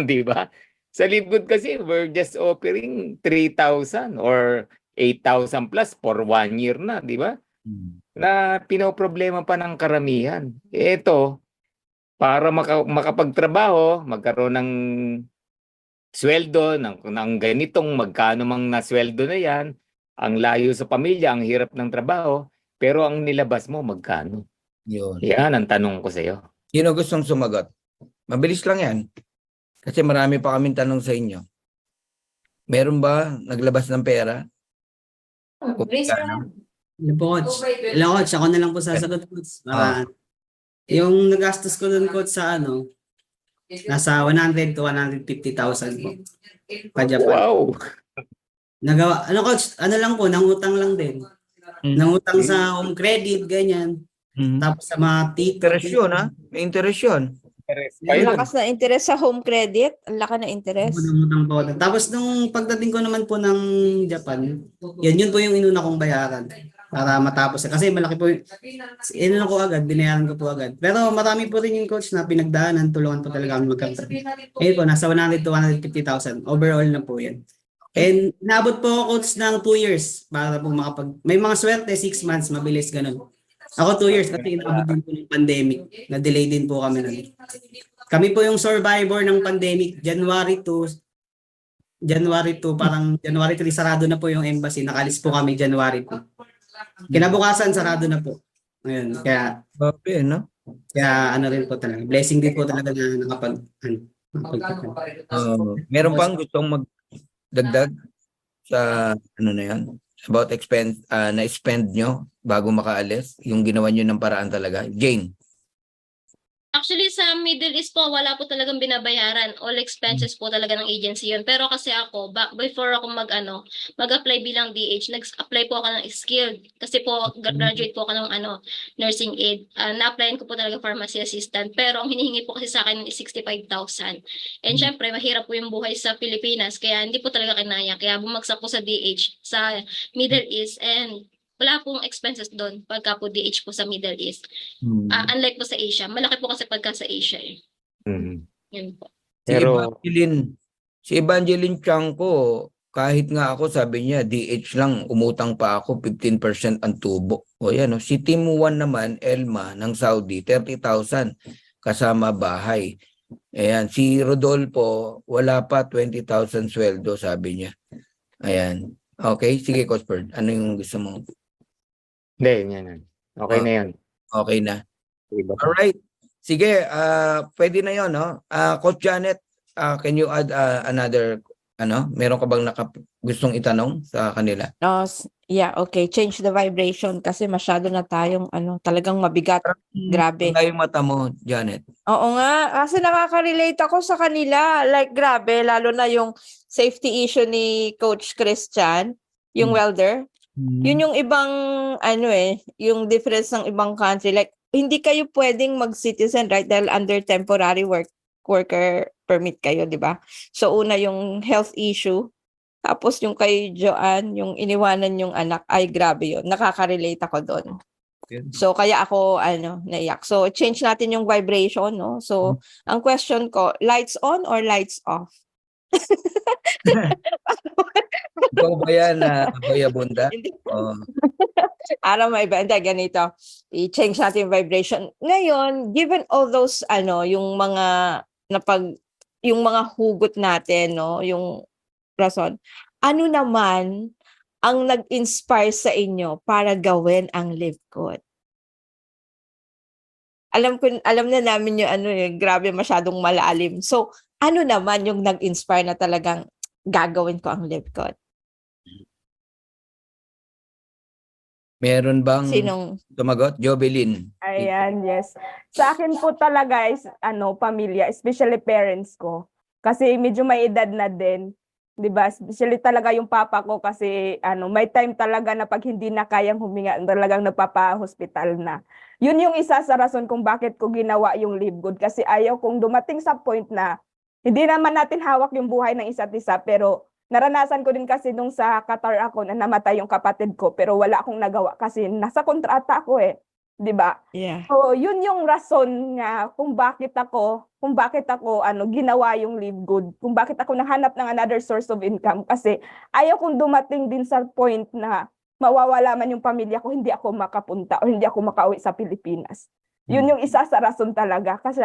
Speaker 8: Di ba? Sa Live Good kasi, we're just offering 3,000 or 8,000 plus for 1 year na, di ba? Na pinoproblema pa ng karamihan. Ito, para makapagtrabaho, magkaroon ng sweldo, ng ganitong magkano mang nasweldo na yan, ang layo sa pamilya, ang hirap ng trabaho, pero ang nilabas mo, magkano?
Speaker 2: Yun.
Speaker 8: Yan ang tanong ko sa iyo.
Speaker 2: Sino gustong sumagot? Mabilis lang yan. Kasi marami pa kaming tanong sa inyo. Meron ba naglabas ng pera? O magkano?
Speaker 4: Ano po, coach? Hello, coach. Ako na lang po sasagot, coach. Para, yung nagastos ko dun, coach, sa nasa 100 to 150,000 po. Pa-Japan.
Speaker 8: Wow!
Speaker 4: Nagawa, coach, lang po, nangutang lang din.
Speaker 2: Mhm.
Speaker 4: Nangutang sa home credit, ganyan.
Speaker 2: Mhm.
Speaker 4: Tapos sa mga tito.
Speaker 2: Interest yun, ha? May interest yun.
Speaker 8: Pa
Speaker 1: Ang
Speaker 8: yun.
Speaker 1: lakas na interest sa home credit. Ang laki na interest.
Speaker 4: Nangutang po ako. Tapos nung pagdating ko naman po ng Japan, yun po yung inuna kong bayaran para matapos. Kasi malaki po, inuna ko agad, binayaran ko po agad. Pero marami po rin yung coach na pinagdaanan, tulungan po talaga kami magkapit. Ngayon po, nasa 100 to 150,000. Overall na po yan. And naabot po ako, coach, ng 2 years para po may mga swerte, 6 months, mabilis ganun. Ako 2 years kasi inaabot din po ng pandemic. Na-delay din po kami nun. Kami po yung survivor ng pandemic. January 2, parang January 3 sarado na po yung embassy. Nakalis po kami January 2. Kinabukasan sarado na po. Ngayon, kaya
Speaker 2: Babe, no?
Speaker 4: rin po talaga. Blessing din po talaga na nakapag.
Speaker 2: Meron pang gustong magdagdag sa na yan? About na-spend nyo bago makaalis? Yung ginawa nyo ng paraan talaga? Jane?
Speaker 5: Actually, sa Middle East po, wala po talagang binabayaran. All expenses po talaga ng agency yun. Pero kasi ako, before ako mag-apply bilang DH, nag-apply po ako ng skilled. Kasi po, graduate po ako ng nursing aid. Na-applyan ko po talaga pharmacy assistant. Pero ang hinihingi po kasi sa akin is 65,000. And syempre, mahirap po yung buhay sa Pilipinas. Kaya hindi po talaga kinaya. Kaya bumagsak po sa DH, sa Middle East. And wala pong expenses doon pagka po DH po sa Middle East. Unlike po sa Asia. Malaki po kasi pagka sa Asia eh. Yun po.
Speaker 8: Pero,
Speaker 2: Si Evangeline Chanko, kahit nga ako, sabi niya, DH lang, umutang pa ako, 15% ang tubo. O yan, si Team 1 naman, Elma, ng Saudi, 30,000 kasama bahay. Ayan, si Rodolfo, wala pa 20,000 sweldo, sabi niya. Ayan. Okay, sige, Coach Bird. Ano yung gusto mo?
Speaker 8: hindi, yan. Okay na yun.
Speaker 2: Okay na.
Speaker 8: Diba?
Speaker 2: Alright. Sige, pwede na yun, no? Coach Janet, can you add another, meron ka bang gustong itanong sa kanila?
Speaker 1: Yeah, okay. Change the vibration kasi masyado na tayong talagang mabigat. Grabe.
Speaker 2: Ang yung mata mo, Janet.
Speaker 1: Oo nga, kasi nakaka-relate ako sa kanila. Like, grabe, lalo na yung safety issue ni Coach Christian, yung welder. Yun yung ibang, yung difference ng ibang country. Like, hindi kayo pwedeng mag-citizen, right? Dahil under temporary worker permit kayo, di ba? So, una yung health issue. Tapos yung kay Joanne, yung iniwanan yung anak, ay grabe yun. Nakaka-relate ako doon. So, kaya ako, naiyak. So, change natin yung vibration, no? So, ang question ko, lights on or lights off?
Speaker 2: Ikaw ba yan, Aboy Abunda?
Speaker 1: Araw may iba. Hindi, ganito. I-change natin yung vibration. Ngayon, given all those, yung mga, yung mga hugot natin, no? Yung rason. Ano naman ang nag-inspire sa inyo para gawin ang Live Good? Alam na namin yung grabe masyadong malalim. So, ano naman yung nag-inspire na talagang gagawin ko ang Live Good?
Speaker 2: Meron bang
Speaker 1: Sinong
Speaker 2: tumagot? Jobelin.
Speaker 3: Ayan, yes. Sa akin po talaga is pamilya, especially parents ko. Kasi medyo may edad na din. 'Di ba? Especially talaga yung papa ko kasi may time talaga na pag hindi na kayang huminga, talagang nagpapa-hospital na. Yun yung isa sa rason kung bakit ko ginawa yung Live Good kasi ayaw kong dumating sa point na hindi naman natin hawak yung buhay ng isa't isa, pero naranasan ko din kasi nung sa Qatar ako na namatay yung kapatid ko pero wala akong nagawa kasi nasa kontrata ako 'di ba?
Speaker 1: Yeah.
Speaker 3: So, yun yung rason nga kung bakit ako ginawa yung Live Good, kung bakit ako nahanap ng another source of income kasi ayaw kong dumating din sa point na mawawala man yung pamilya ko, hindi ako makapunta o hindi ako makauwi sa Pilipinas. Yun yung isa sa rason talaga kasi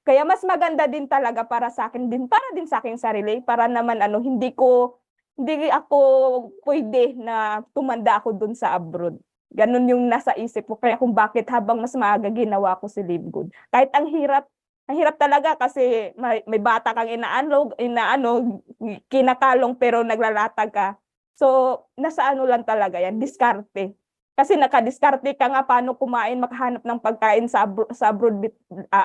Speaker 3: kaya mas maganda din talaga para sa akin din, para din sa aking sarili, para naman hindi ako pwede na tumanda ako dun sa abroad. Ganun yung nasa isip ko. Kaya kung bakit habang mas maaga ginawa ko si Live Good. Kahit ang hirap Ang hirap talaga kasi may bata kang inaano, kinakalong pero naglalatag ka. So, nasa ano lang talaga yan, diskarte. Kasi nakadiskarte ka nga paano kumain, makahanap ng pagkain sa abroad,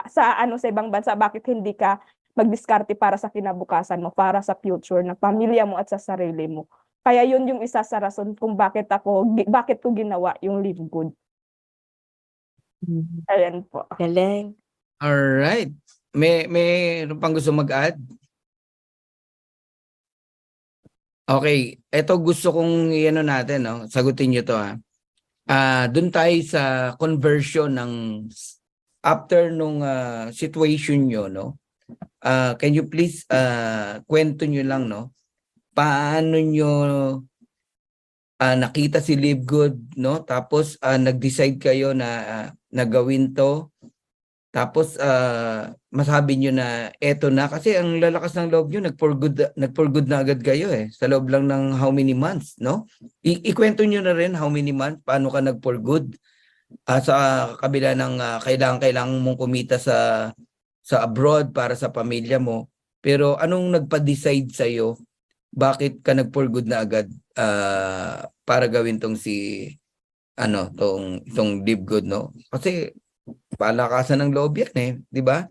Speaker 3: sa ibang bansa. Bakit hindi ka magdiskarte para sa kinabukasan mo, para sa future ng pamilya mo at sa sarili mo? Kaya yun yung isa sa rason kung bakit ko ginawa yung Live Good. Ayan po.
Speaker 1: Galing.
Speaker 2: Alright. Meron pang gusto mag-add? Okay, eto gusto kong iano natin, no? Sagutin niyo to, ha. Doon tayo sa conversion ng after nung situation nyo, no? Can you please kwento nyo lang, no? Paano nyo nakita si Live Good, no? Tapos nag-decide kayo na gawin to. Tapos masabi nyo na eto na kasi ang lalakas ng loob nyo, nag-for good na agad kayo sa loob lang ng how many months, no? Ikwento nyo na rin how many months, paano ka nag-for good sa kabila ng kailangan mong kumita sa abroad para sa pamilya mo. Pero anong nagpa-decide sa iyo? Bakit ka nag-for good na agad para gawin tong tong Live Good, no? Kasi palakasan ng loob yan di ba?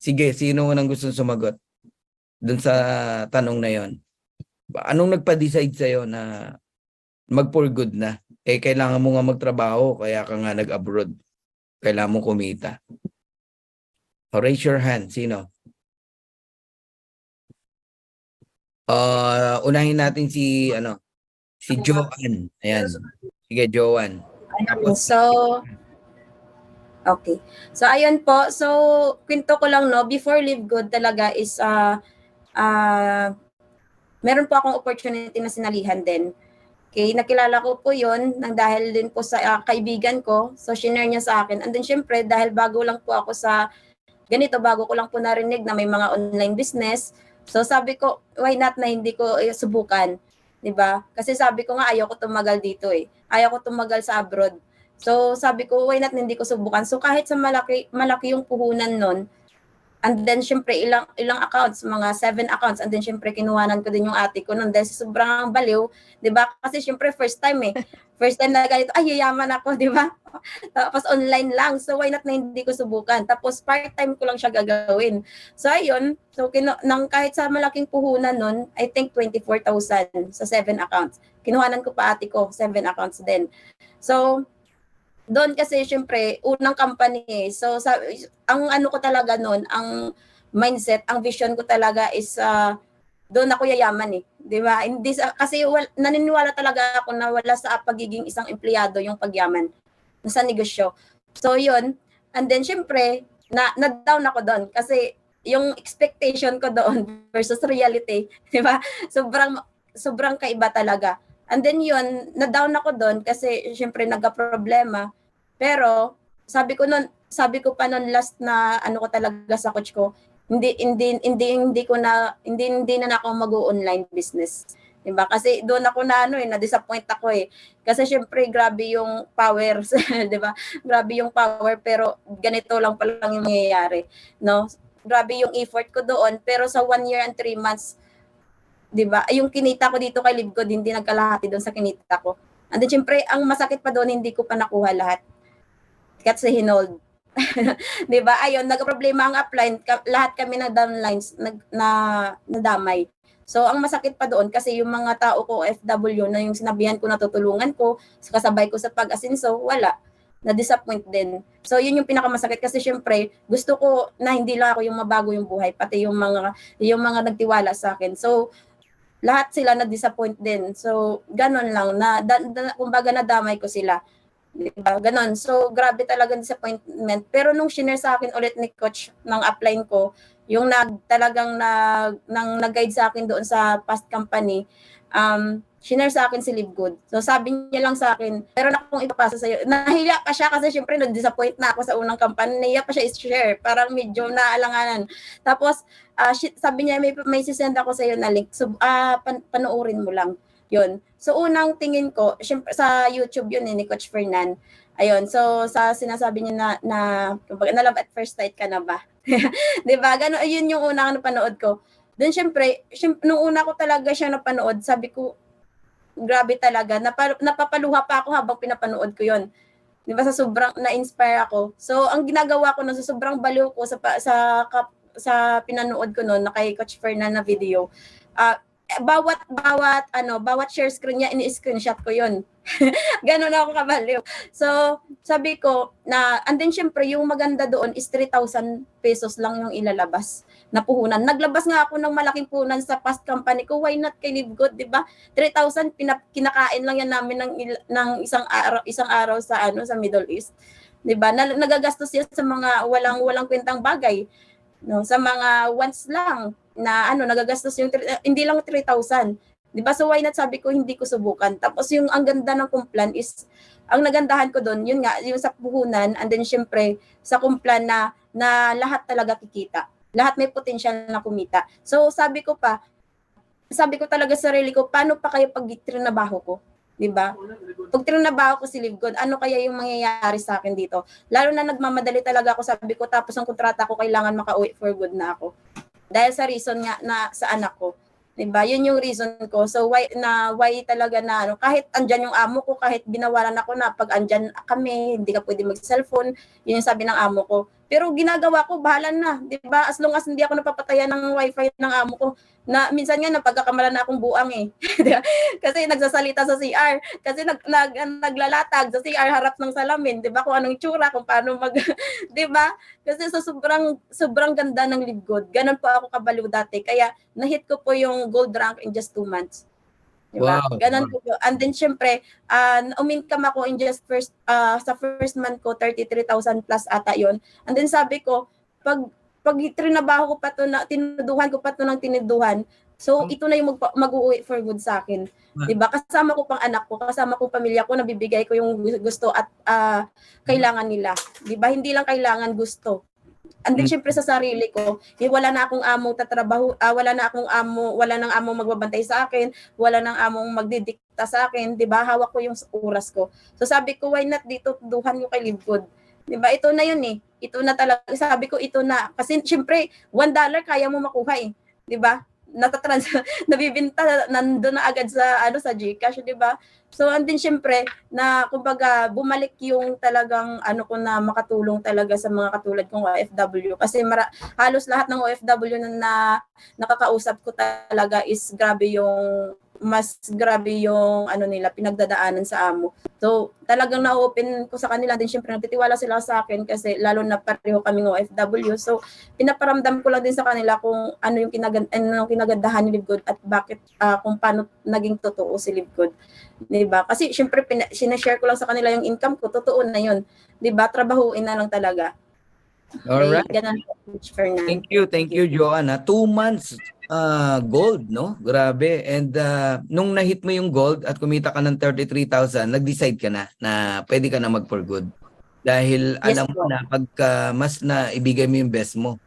Speaker 2: Sige, sino nang gusto sumagot dun sa tanong na yon? Anong nagpa-decide sa'yo na mag-for good na? Kailangan mo nga magtrabaho, kaya ka nga nag-abroad. Kailangan mo kumita. Raise your hand, sino? Unahin natin si Joanne. Ayan. Sige, Joanne.
Speaker 7: So, okay. So, ayun po. So, kwento ko lang, no, before Live Good talaga is, meron po akong opportunity na sinalihan din. Okay, nakilala ko po yun nang dahil din po sa kaibigan ko. So, shinare niya sa akin. And then, syempre, dahil bago lang po ako sa ganito, bago ko lang po narinig na may mga online business. So, sabi ko, why not na hindi ko subukan? Diba? Kasi sabi ko nga, ayaw ko tumagal dito Ayaw ko tumagal sa abroad. So, sabi ko, why not hindi ko subukan? So, kahit sa malaki yung puhunan nun, and then, syempre, ilang accounts, mga 7 accounts, and then, syempre, kinuhanan ko din yung ate ko nun dahil sobrang baliw, di ba? Kasi, syempre, first time First time na ganito, ay, yayaman ako, di ba? Tapos, online lang. So, why not na hindi ko subukan? Tapos, part-time ko lang siya gagawin. So, ayun. So, kahit sa malaking puhunan nun, I think 24,000 sa 7 accounts. Kinuhanan ko pa ate ko, 7 accounts din. So, doon kasi syempre unang company So ang ano ko talaga noon, ang mindset, ang vision ko talaga is doon ako yayaman 'di ba? Hindi kasi naniniwala talaga ako na wala sa pagiging isang empleyado yung pagyaman. Nasa negosyo. So yun, and then syempre na-down ako doon kasi yung expectation ko doon versus reality, 'di ba? Sobrang kaiba talaga. And then yun, na-down ako doon kasi syempre nagka-problema. Pero sabi ko pa noon last na ano ko talaga sa coach ko, hindi na ako mag-online business. 'Di ba? Kasi doon ako na-disappoint ako Kasi syempre grabe yung power, 'di ba? Grabe yung power pero ganito lang pala yung mangyayari, no? Grabe yung effort ko doon pero sa 1 year and 3 months, 'di ba? Yung kinita ko dito kay Live Good hindi nagkalahati doon sa kinita ko. And then syempre ang masakit pa doon hindi ko pa nakuha lahat. Kasi hinold. 'Di ba? Ayun, nagka-problema ang upline, lahat kami na downlines nadamay. So ang masakit pa doon kasi yung mga tao ko OFW na yung sinabihan ko na tutulungan ko, kasabay ko sa pag-asenso, wala. Na-disappoint din. So yun yung pinakamasakit kasi syempre gusto ko na hindi lang ako yung mabago yung buhay, pati yung mga nagtiwala sa akin. So lahat sila na-disappoint din. So ganon lang kumbaga nadamay ko sila. Diba? Ganon. So, grabe talaga disappointment. Pero nung shinare sa akin ulit ni coach ng upline ko, yung nag-guide sa akin doon sa past company, shinare sa akin si Live Good. So, sabi niya lang sa akin, meron akong ipapasa sa'yo. Nahiya pa siya kasi syempre na-disappoint na ako sa unang company. Nahiya pa siya i-share. Parang medyo naalanganan. Tapos, sabi niya, may sisend ako sa'yo na link. So, panoorin mo lang. Yun. So, unang tingin ko, syempre, sa YouTube yun ni Coach Fernan. Ayun. So, sa sinasabi niya na love at first sight ka na ba? 'Di ba? Gano'n, yun yung unang napanood ko. Then syempre, nung una ko talaga siya napanood, sabi ko, grabe talaga, napapaluha pa ako habang pinapanood ko yon. 'Di ba, sa sobrang na-inspire ako. So ang ginagawa ko nun, sa sobrang baliw ko sa pinanood ko noon na kay Coach Fernan na video, bawat share screen niya, ini-screenshot ko yon. Gano'n ako kabaliw. So, sabi ko na, and then syempre yung maganda doon is 3,000 pesos lang yung ilalabas na puhunan. Naglabas nga ako ng malaking puhunan sa past company ko. Why not kay Live Good, 'di ba? 3,000 kinakain lang yan namin ng isang araw sa Middle East. 'Di ba? Nagagastos yan sa mga walang kwentang bagay. No, sa mga wants lang na nagagastos yung hindi lang 3,000. 'Di ba? So why not, sabi ko, hindi ko subukan. Tapos yung ang ganda ng Kumplan is, ang nagandahan ko doon, yun nga, yung sa puhunan, and then syempre sa Kumplan na lahat talaga kikita. Lahat may potential na kumita. So sabi ko talaga sa sarili ko, paano pa kayo pag trinabaho ko? 'Di ba? Pag trinabaho ko si Live Good, ano kaya yung mangyayari sa akin dito? Lalo na nagmamadali talaga ako, sabi ko, tapos ang kontrata ko, kailangan makauwi for good na ako. Dahil sa reason nga na sa anak ko. 'Di ba? Yun yung reason ko. So why talaga na kahit andyan yung amo ko, kahit binawalan ako na pag andyan kami, hindi ka pwede mag-cellphone, yun yung sabi ng amo ko. Pero ginagawa ko, bahala na, 'di ba? As long as hindi ako napapatayan ng wifi ng amo ko, na minsan nga napagkakamalan na akong buang eh. Kasi nagsasalita sa CR, kasi naglalatag sa CR harap ng salamin, 'di ba? Kung anong itsura, kung paano 'di ba? Kasi sa sobrang ganda ng Live Good. Ganun po ako kabaliw dati. Kaya na-hit ko po yung gold rank in just 2 months. Diba?
Speaker 2: Wow.
Speaker 7: Ganun po. And then syempre, umincome ako in just sa first month ko, 33,000 plus ata yon. And then sabi ko, pag trinabaho ko pa to, na tinuduhan ko pa to ng tinuduhan, so ito na yung mag-uuwi for good sa akin. Diba? Kasama ko pang anak ko, kasama ko pamilya ko, nabibigay ko yung gusto at kailangan nila. Diba? Hindi lang kailangan, gusto. And then syempre sa sarili ko, wala na akong among tatrabaho, wala nang among magbabantay sa akin, wala nang among magdidikta sa akin, 'di ba? Hawak ko yung oras ko. So sabi ko, why not dito duhan ko kay Live Good? 'Di ba? Ito na 'yun eh. Ito na talaga, sabi ko, ito na. Kasi syempre, $1 kaya mo makuha eh, 'di ba? Nabibinta, nandoon na agad sa GCash, 'di ba? So andin syempre na kumbaga bumalik yung talagang ko na makatulong talaga sa mga katulad kong OFW, kasi halos lahat ng OFW na nakakausap ko talaga is mas grabe yung nila pinagdadaanan sa amo. So talagang na-open ko sa kanila, din syempre nagtitiwala sila sa akin kasi lalo na pareho kaming OFW. So pinaparamdam ko lang din sa kanila kung ano yung kinagandahan ni Live Good at bakit kung paano naging totoo si Live Good. 'Di ba? Kasi syempre sinashare ko lang sa kanila yung income ko, totoo na 'yun. 'Di ba? Trabahuin na lang talaga.
Speaker 2: Alright.
Speaker 7: Okay, ganun po, Coach Fernan.
Speaker 2: Thank you, Joanna. 2 months gold, no? Grabe. And nung na-hit mo yung gold at kumita ka ng 33,000, nag-decide ka na pwede ka na mag for good. Dahil
Speaker 7: Yes
Speaker 2: alam mo
Speaker 7: po.
Speaker 2: na pagka mas na ibigay mo yung best mo,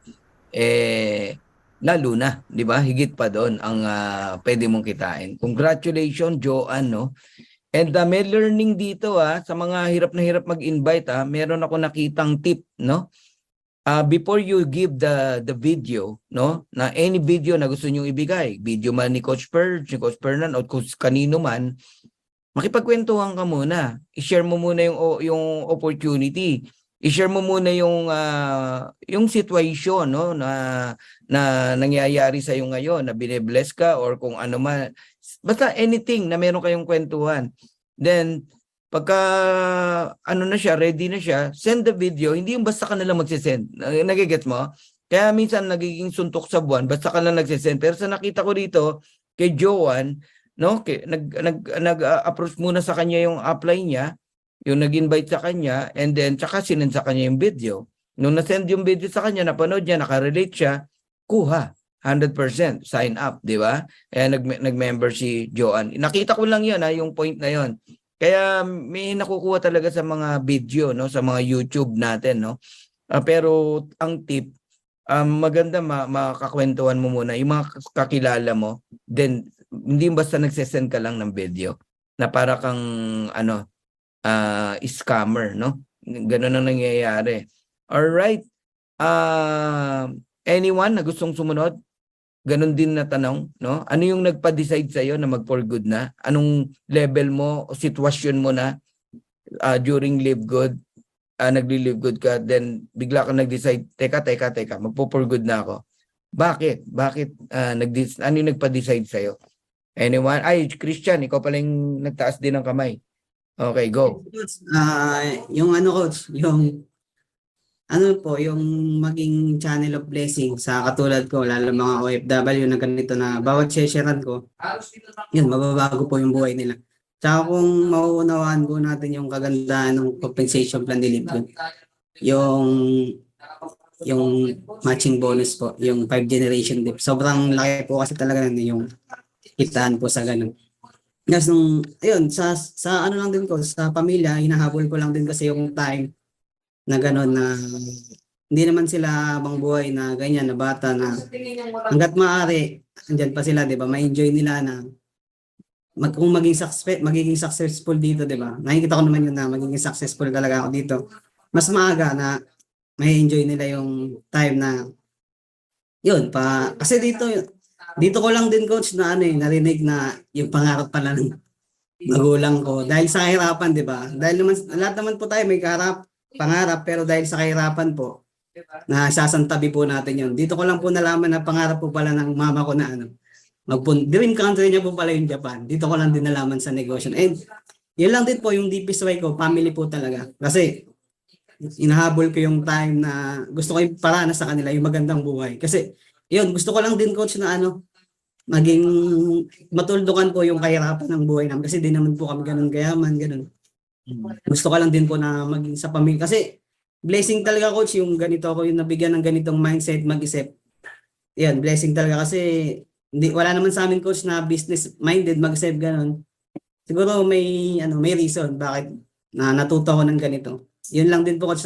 Speaker 2: lalo na, 'di ba? Higit pa doon ang pwede mong kitain. Congratulations, Joanne, no? And may learning dito sa mga hirap na hirap mag-invite, meron ako nakitang tip, no? Before you give the video, no, na any video na gusto niyo ibigay, video man ni Coach Fernan o kung kanino man, makipagkwentuhan ka muna. I-share mo muna yung opportunity. I-share mo muna yung situation, no, na nangyayari sa iyo ngayon, na bine-bless ka or kung ano man. Basta anything na meron kayong kwentuhan. Then pagka na siya, ready na siya, send the video. Hindi yung basta ka nalang magsisend. Nagigets mo? Kaya minsan nagiging suntok sa buwan, basta ka lang nagsisend. Pero sa nakita ko dito, kay Joanne, no, nag-approach muna sa kanya yung apply niya, yung nag-invite sa kanya, and then tsaka sinend sa kanya yung video. Nung na-send yung video sa kanya, napanood niya, nakarelate siya, kuha. 100% sign up, di ba? Kaya nag-member si Joanne. Nakita ko lang yun, yung point na yun. Kaya may nakukuha talaga sa mga video, no, sa mga YouTube natin, no. Pero ang tip, maganda makakwentuhan mo muna yung mga kakilala mo, then hindi basta nagsesend ka lang ng video na para kang scammer, no. Ganun ang nangyayari. All right. anyone na gustong sumunod? Ganon din na tanong, no? Ano yung nagpa-decide sa'yo na mag-for good na? Anong level mo o sitwasyon mo na during live good? Nagli-live good ka, then bigla ka nag-decide, teka, magpo-for good na ako. Bakit? Ano yung nagpa-decide sa'yo? Anyone? Ay, Christian, ikaw pala yung nagtaas din ng kamay. Okay, go.
Speaker 4: Yung ano coach, yung ano po, yung maging channel of blessing sa katulad ko, lalo mga OFW na ganito na bawat sessionan ko, yun, mababago po yung buhay nila. Tsaka kung mauunawaan po natin yung kagandahan ng compensation plan ni Libgon, yung matching bonus po, yung 5 generation dip. Sobrang laki po kasi talaga yung kitaan po sa ganun. Yes, ayun, sa ano lang din ko, sa pamilya, hinahabol ko lang din kasi yung time na gano'n na hindi naman sila habang buhay na ganyan na bata na hangga't maaari andyan pa sila, 'di ba? Ma-enjoy nila na kung magiging successful dito, 'di ba? Nakikita ko naman yun na magiging successful talaga ako dito. Mas maaga na may enjoy nila yung time na yun pa kasi dito ko lang din coach na narinig na yung pangarap pala ng magulang ko dahil sa kahirapan, 'di ba? Dahil naman lahat naman po tayo may pangarap pero dahil sa kahirapan po na sasantabi po natin yun. Dito ko lang po nalaman na pangarap po pala ng mama ko na dream country niya po pala yung Japan. Dito ko lang din nalaman sa negosyo. And yun lang din po yung deepest way ko, family po talaga. Kasi inahabol ko yung time na gusto ko yung parana sa kanila, yung magandang buhay. Kasi yun, gusto ko lang din coach na maging matuldukan po yung kahirapan ng buhay namin. Kasi di naman po kami ganun kayaman, ganun. Gusto ko lang din po na maging sa pamilya. Kasi blessing talaga coach yung ganito ako yung nabigyan ng ganitong mindset mag-isip. Yan, blessing talaga kasi wala naman sa amin coach na business minded mag-isip ganun. Siguro may reason bakit na natuto ako ng ganito. Yun lang din po coach.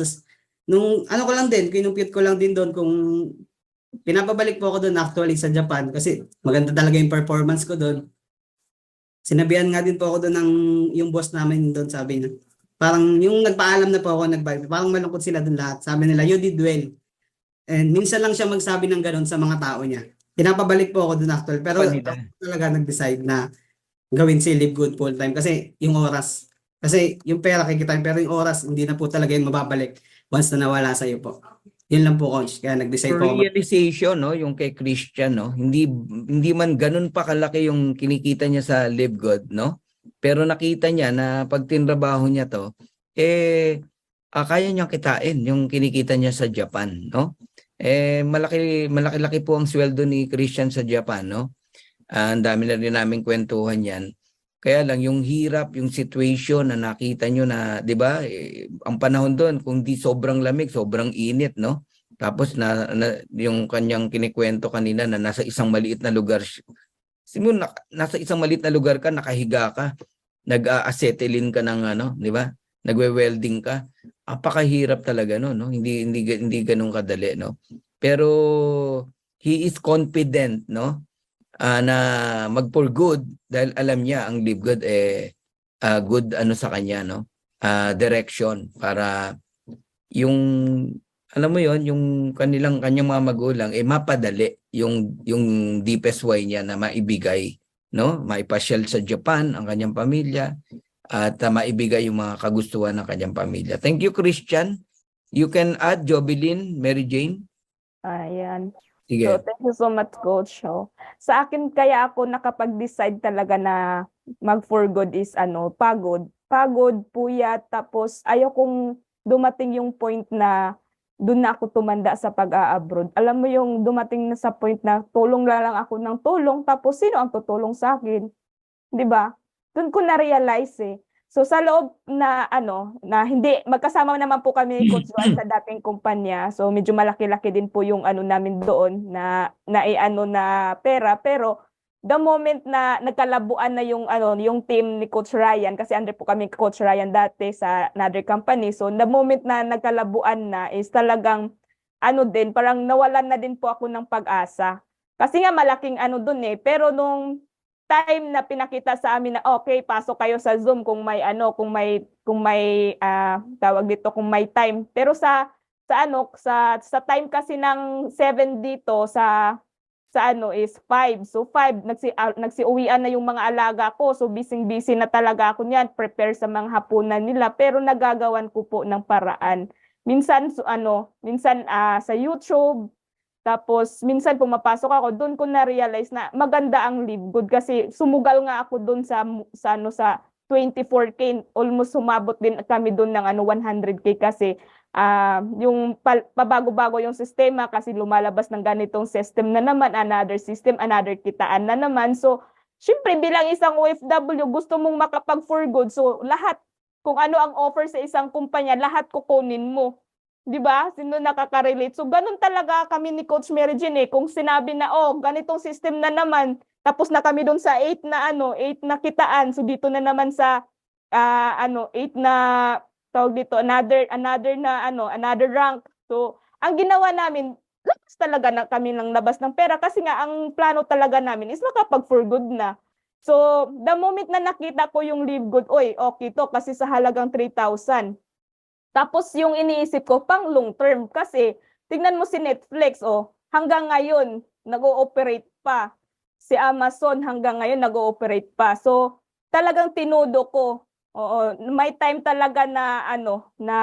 Speaker 4: Nung ko lang din, kinumpute ko lang din doon kung pinapabalik po ako doon actually sa Japan kasi maganda talaga yung performance ko doon. Sinabihan nga din po ako doon ng yung boss namin doon, sabi niya. Parang yung nagpaalam na po ako, parang malungkot sila doon lahat. Sabi nila, you did well. And minsan lang siya magsabi ng gano'n sa mga tao niya. Pinapabalik po ako doon actually. Pero ako talaga nag-decide na gawin si Live Good full time kasi yung oras. Kasi yung pera kikitain pero yung oras hindi na po talaga yun mababalik once na nawala sa iyo po. Yun lang po coach. Kaya nag-decide po ako.
Speaker 2: Realization, no, yung kay Christian, no, hindi man ganun pa kalaki yung kinikita niya sa Live Good, no? Pero nakita niya na pag tinrabaho niya to, kaya niyang kitain yung kinikita niya sa Japan, no? Malaki-laki po ang sweldo ni Christian sa Japan, no? Ang dami na rin naming kwentuhan yan. Kaya lang yung hirap, yung situation na nakita nyo na, 'di ba? Ang panahon doon kung di sobrang lamig, sobrang init, no? Tapos yung kanyang kinikwento kanina na nasa isang maliit na lugar. Nasa isang maliit na lugar ka, nakahiga ka, nag-acetylene ka ng 'di ba? Nagwe-welding ka. Apakahirap talaga no? Hindi ganoon kadali, no? Pero he is confident, no? Na mag-for good dahil alam niya ang Live Good good sa kanya, no? Direction para yung alam mo yon yung kanyang mga magulang mapadali yung deepest way niya na maibigay, no? Maipasyal sa Japan ang kanyang pamilya at maibigay yung mga kagustuhan ng kanyang pamilya. Thank you, Christian. You can add Jobeline, Mary Jane.
Speaker 3: Ayan.
Speaker 2: Sige.
Speaker 3: So, thank you so much, Coach. Sa akin, kaya ako nakapag-decide talaga na mag-for good is pagod. Pagod, puyat, tapos ayokong dumating yung point na doon na ako tumanda sa pag-a-abroad. Alam mo yung dumating na sa point na tulong lang ako ng tulong, tapos sino ang tutulong sa akin? 'Di ba? Doon ko na-realize So sa loob na na hindi magkasama naman po kami ni Coach Joan sa dating kumpanya. So medyo malaki-laki din po yung namin doon na na pera, pero the moment na nagkalabuan na yung team ni Coach Ryan kasi under po kami Coach Ryan dati sa another company. So the moment na nagkalabuan na is talagang din parang nawalan na din po ako ng pag-asa. Kasi nga malaking doon pero nung time na pinakita sa amin na okay, pasok kayo sa Zoom kung may tawag dito kung may time. Pero sa sa time kasi ng 7 dito sa ano is 5. So 5 nagsiuwian na yung mga alaga ko. So busy na talaga ako niyan, prepare sa mga hapunan nila, pero nagagawan ko po ng paraan. Minsan minsan sa YouTube, tapos minsan pumapasok ako, doon ko na realize na maganda ang Live Good kasi sumugal nga ako doon sa 24K, almost sumabot din kami doon ng 100K kasi yung pabago-bago yung sistema kasi lumalabas ng ganitong system na naman, another system, another kitaan na naman. So, syempre bilang isang OFW, gusto mong makapag for good. So, lahat, kung ano ang offer sa isang kumpanya, lahat kukunin mo. 'Di ba? Sino nakaka-relate? So, ganun talaga kami ni Coach Mary Jean eh. Kung sinabi na, ganitong system na naman, tapos na kami doon sa 8 na kitaan. So, dito na naman sa 8 na tawag dito, another rank. So, ang ginawa namin, labas talaga na kami ng labas ng pera kasi nga ang plano talaga namin is makapag for good na. So, the moment na nakita ko yung Live Good, okay to kasi sa halagang 3,000. Tapos yung iniisip ko pang long term kasi tingnan mo si Netflix, hanggang ngayon nag-ooperate pa. Si Amazon hanggang ngayon nag-ooperate pa. So, talagang tinudo ko. May time talaga na na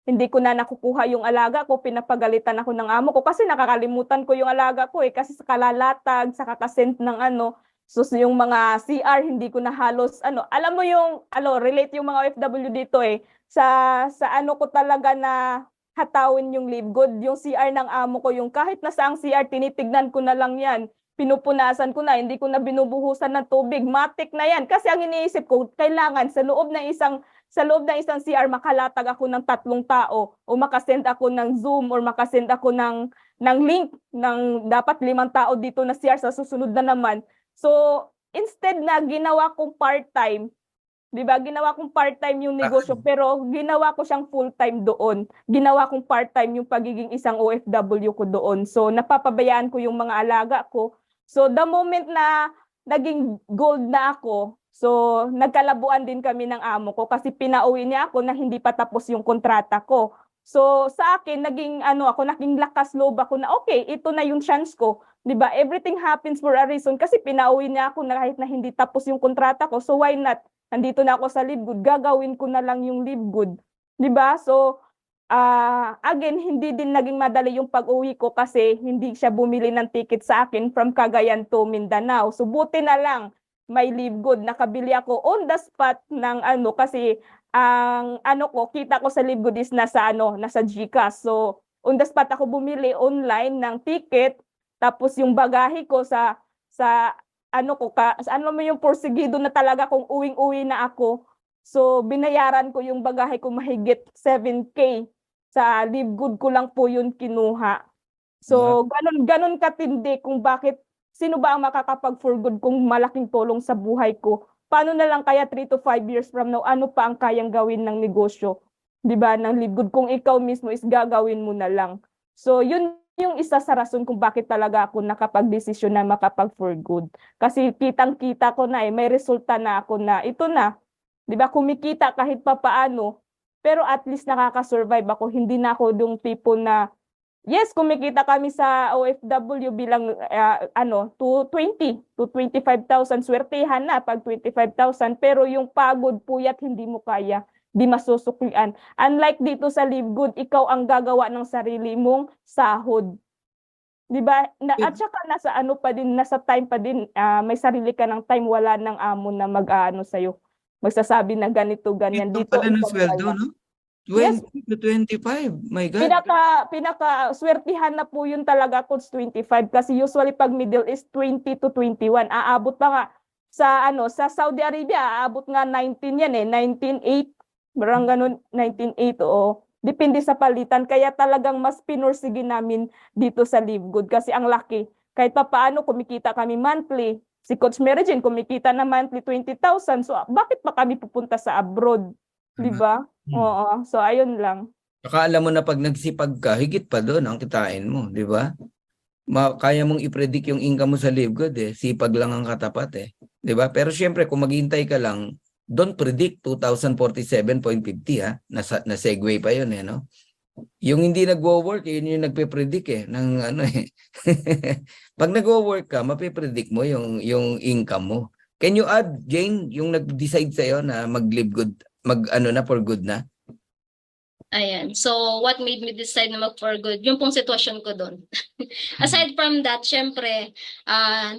Speaker 3: hindi ko na nakukuha yung alaga ko, pinapagalitan ako ng amo ko kasi nakakalimutan ko yung alaga ko kasi sa kalalatag, sa kakasent ng so yung mga CR hindi ko na halos alam mo yung relate yung mga OFW dito sa ko talaga na hatawin yung Live Good, yung CR ng amo ko, yung kahit na saang CR tinitignan ko na lang yan. Pinupunasan ko na, hindi ko na binubuhusan ng tubig, matik na yan. Kasi ang iniisip ko, kailangan sa loob ng isang CR makalatag ako ng 3 tao o makasend ako ng Zoom or makasend ako ng link ng dapat 5 tao dito na CR sa susunod na naman. So, instead na ginawa kong part-time, 'di ba? Ginawa kong part-time yung negosyo pero ginawa ko siyang full-time doon. Ginawa kong part-time yung pagiging isang OFW ko doon. So, napapabayaan ko yung mga alaga ko. So, the moment na naging gold na ako, so nagkalabuan din kami ng amo ko kasi pinauwi niya ako na hindi pa tapos yung kontrata ko. So, sa akin, naging lakas loob ako na okay, ito na yung chance ko. 'Di ba? Everything happens for a reason kasi pinauwi niya ako na kahit na hindi tapos yung kontrata ko. So, why not? Nandito na ako sa Live Good, gagawin ko na lang yung Live Good. 'Di ba? So, again, hindi din naging madali yung pag-uwi ko kasi hindi siya bumili ng ticket sa akin from Cagayan to Mindanao. So buti na lang may Live Good. Nakabili ako on the spot ng kasi ang kita ko sa Live Good is nasa GCash. So on the spot ako bumili online ng ticket, tapos yung bagahe ko sa mo yung porsigido na talaga kung uwing-uwi na ako. So binayaran ko yung bagahe ko mahigit 7K. Sa Live Good ko lang po yun kinuha. So, ganun katindi kung bakit, sino ba ang makakapag for good kung malaking tulong sa buhay ko? Paano na lang kaya 3 to 5 years from now, ano pa ang kayang gawin ng negosyo? 'Di ba? Ng Live Good kung ikaw mismo is gagawin mo na lang. So, yun yung isa sa rason kung bakit talaga ako nakapag-desisyon na makapag for good. Kasi kitang-kita ko na may resulta na ako na ito na. 'Di ba? Kumikita kahit papaano. Pero at least nakaka-survive ako. Hindi na ako yung tipo na, yes, kumikita kami sa OFW bilang 220 to 25,000. Swertehan na pag 25,000. Pero yung pagod, puyat, hindi mo kaya. Di masusuklian. Unlike dito sa Live Good, ikaw ang gagawa ng sarili mong sahod. Diba? At saka nasa time pa din, may sarili ka ng time, wala ng amo na sa'yo. Magsasabi na ganito, ganyan.
Speaker 2: Dito
Speaker 3: Dito
Speaker 2: pala ng
Speaker 3: ikaw
Speaker 2: sweldo,
Speaker 3: kaya.
Speaker 2: no? 20
Speaker 3: Yes.
Speaker 2: to 25. My God.
Speaker 3: Pinaka swertihan na po yun talaga, Coach, 25. Kasi usually pag middle is 20 to 21. Aabot pa nga sa Saudi Arabia, aabot nga 19 yan 19.8. Barang ganun, 19.8 o. Depende sa palitan. Kaya talagang mas pinursige namin dito sa Live Good. Kasi ang laki. Kahit pa paano kumikita kami monthly. Si Coach Mary Jean kumikita na monthly 20,000. So bakit pa kami pupunta sa abroad? 'Di ba? Oo. So ayun lang.
Speaker 2: Saka alam mo na pag nagsipag ka, higit pa doon ang kitain mo, 'di ba? Kaya mong i-predict yung income mo sa Live Good sipag lang ang katapat 'di ba? Pero syempre kung maghihintay ka lang, don't predict 2,047.50 na segue pa 'yun no? Yung hindi nagwo-work, yun yung nagpe-predict ng ano eh. Pag nagwo-work ka, mape-predict mo yung income mo. Can you add, Jane, yung nag-decide sa'yo na mag-live good, mag-ano na for good na?
Speaker 5: Ayan. So, what made me decide na mag-for good? Yung pong sitwasyon ko doon. Aside from that, syempre,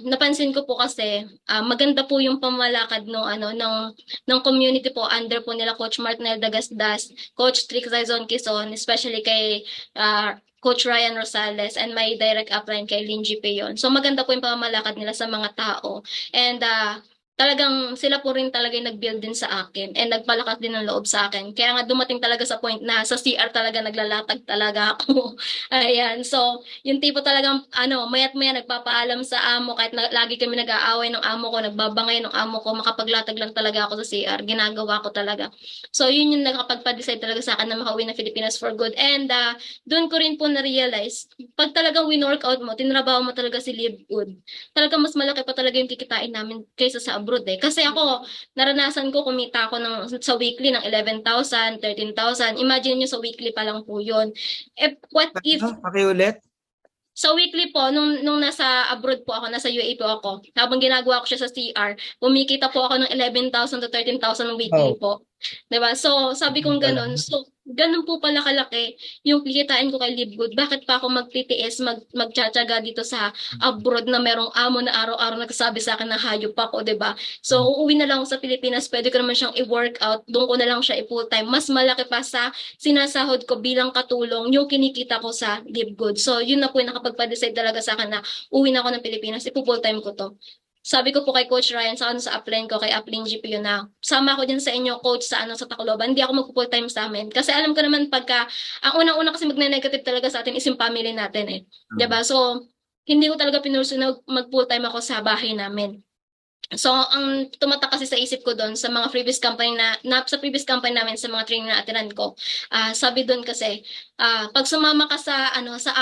Speaker 5: napansin ko po kasi maganda po yung pamalakad ng community po under po nila Coach Martinel Dagasdas, Coach Trick Zaizon Quezon, especially kay Coach Ryan Rosales and my direct upline kay Linji Peyon. So maganda po yung pamamalakad nila sa mga tao. And talagang sila po rin talaga yung nag-build din sa akin and nagpalakas din ng loob sa akin. Kaya nga dumating talaga sa point na sa CR talaga naglalatag talaga ako. Ayan. So, yung tipo talagang mayat maya nagpapaalam sa amo kahit lagi kami nag-aaway ng amo ko, nagbabangay ng amo ko, makapaglatag lang talaga ako sa CR. Ginagawa ko talaga. So, yun yung nakapagpa-decide talaga sa akin na makauwi ng Pilipinas for good. And doon ko rin po na-realize, pag talagang win-workout mo, tinrabaho mo talaga si Live Good, talaga mas malaki pa talaga yung kikitain namin kaysa sa abroad eh. Kasi ako, naranasan ko kumita ako sa weekly ng 11,000, 13,000. Imagine nyo sa weekly pa lang po yun. What if
Speaker 2: Pakiulit?
Speaker 5: sa weekly po, nung nasa abroad po ako, nasa UAE po ako, habang ginagawa ko siya sa CR, kumikita po ako ng 11,000 to 13,000 weekly po. Diba? So, sabi kong ganun. So, ganun po pala kalaki yung kikitain ko kay Live Good. Bakit pa ako magtitiis, magtsatsaga dito sa abroad na merong amo na araw-araw nagsasabi sa akin na hayop ako, diba? So, uuwi na lang ako sa Pilipinas, pwede ko naman siyang i-workout, doon ko na lang siya i-full-time. Mas malaki pa sa sinasahod ko bilang katulong yung kinikita ko sa Live Good. So, yun na po yung nakapagpa-decide talaga sa akin na uwi na ako ng Pilipinas, ipo-full-time ko to. Sabi ko po kay Coach Ryan sa upline ko, kay upline GPU na sama ko din sa inyo, coach, sa Tacloban. Hindi ako mag-full time sa amin. Kasi alam ko naman pagka, ang unang-una kasi magne-negative talaga sa atin is yung family natin eh. Diba? So, hindi ko talaga pinursu na mag-full time ako sa bahay namin. So, ang tumatak kasi sa isip ko doon sa mga previous company sa previous company namin, sa mga training na atinan ko, sabi doon kasi, pag sumama ka sa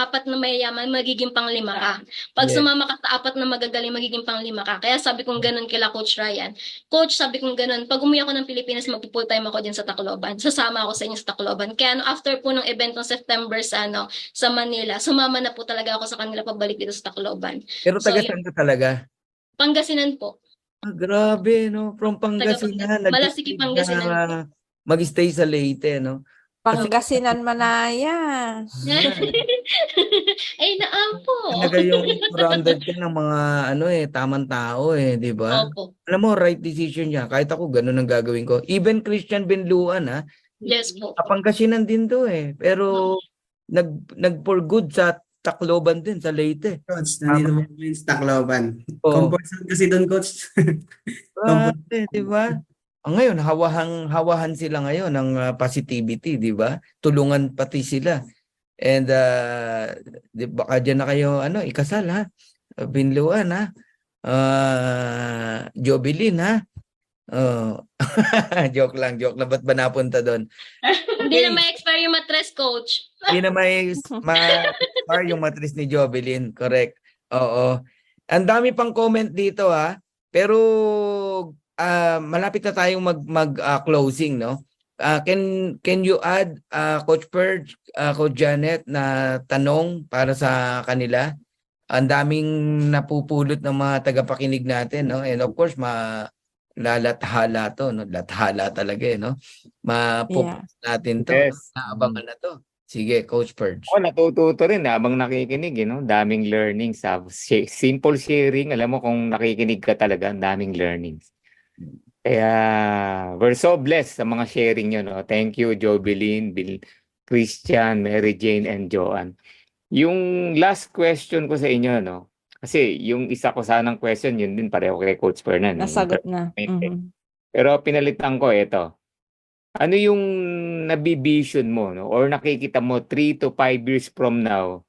Speaker 5: apat na mayayaman, magiging pang-5 ka. Pag sumama ka sa apat na magagaling, magiging pang-5 ka. Kaya sabi kong ganun kila Coach Ryan. Coach, sabi kong ganun, pag umuwi ako ng Pilipinas, mag-full time ako din sa Tacloban. Sasama ako sa inyo sa Tacloban. Kaya after po ng event ng September sa Manila, sumama na po talaga ako sa kanila pabalik dito sa Tacloban.
Speaker 2: Pero taga saan ka talaga?
Speaker 5: Pangasinan po.
Speaker 2: Grabe, no? From Pangasinan,
Speaker 5: Malasiki, Pangasinan.
Speaker 2: Mag-stay sa Leyte, no?
Speaker 1: Pangasinan Manaya.
Speaker 5: Ay, naampo.
Speaker 2: Talaga yung surrounded ka ng mga tamang tao di ba?
Speaker 5: Opo.
Speaker 2: Alam mo, right decision niya. Kahit ako, ganun ang gagawin ko. Even Christian Benluan,
Speaker 5: Yes po.
Speaker 2: Pangasinan din to Pero nag-for good sa Tacloban din, sa Leyte.
Speaker 4: Coach, nandito mo kami sa Tacloban.
Speaker 2: Oo.
Speaker 4: Comfort zone kasi doon, Coach.
Speaker 2: Di ba? Ngayon, hawahan sila ngayon ng positivity, di ba? Tulungan pati sila. And baka dyan na kayo ikasal Binluan Jobilin joke lang. Ba't ba napunta doon?
Speaker 5: Hindi na ma-expire yung mattress, Coach.
Speaker 2: Hindi na ma-expire yung mattress ni Jobilin. Correct. Oo. Ang dami pang comment dito pero malapit na tayong mag-closing, no? Can you add Coach Purge, Coach Janet na tanong para sa kanila? Ang daming napupulot ng mga tagapakinig natin, no? And of course, lalathala to, no? Lathala talaga, no? Mapupunta natin to.
Speaker 8: Yes.
Speaker 2: Naabangan na to. Sige, Coach Purge.
Speaker 8: Natututo rin habang nakikinig, no? Daming learnings. Simple sharing, alam mo kung nakikinig ka talaga, daming learnings. Kaya we're so blessed sa mga sharing nyo, no? Thank you, Jobilin, Christian, Mary Jane, and Joanne. Yung last question ko sa inyo, no? Kasi yung isa ko sanang question, yun din pareho kay Coach Fernan.
Speaker 1: Nasagot na.
Speaker 8: Pero pinalitan ko ito. Ano yung nabivision mo, no? Or nakikita mo 3 to 5 years from now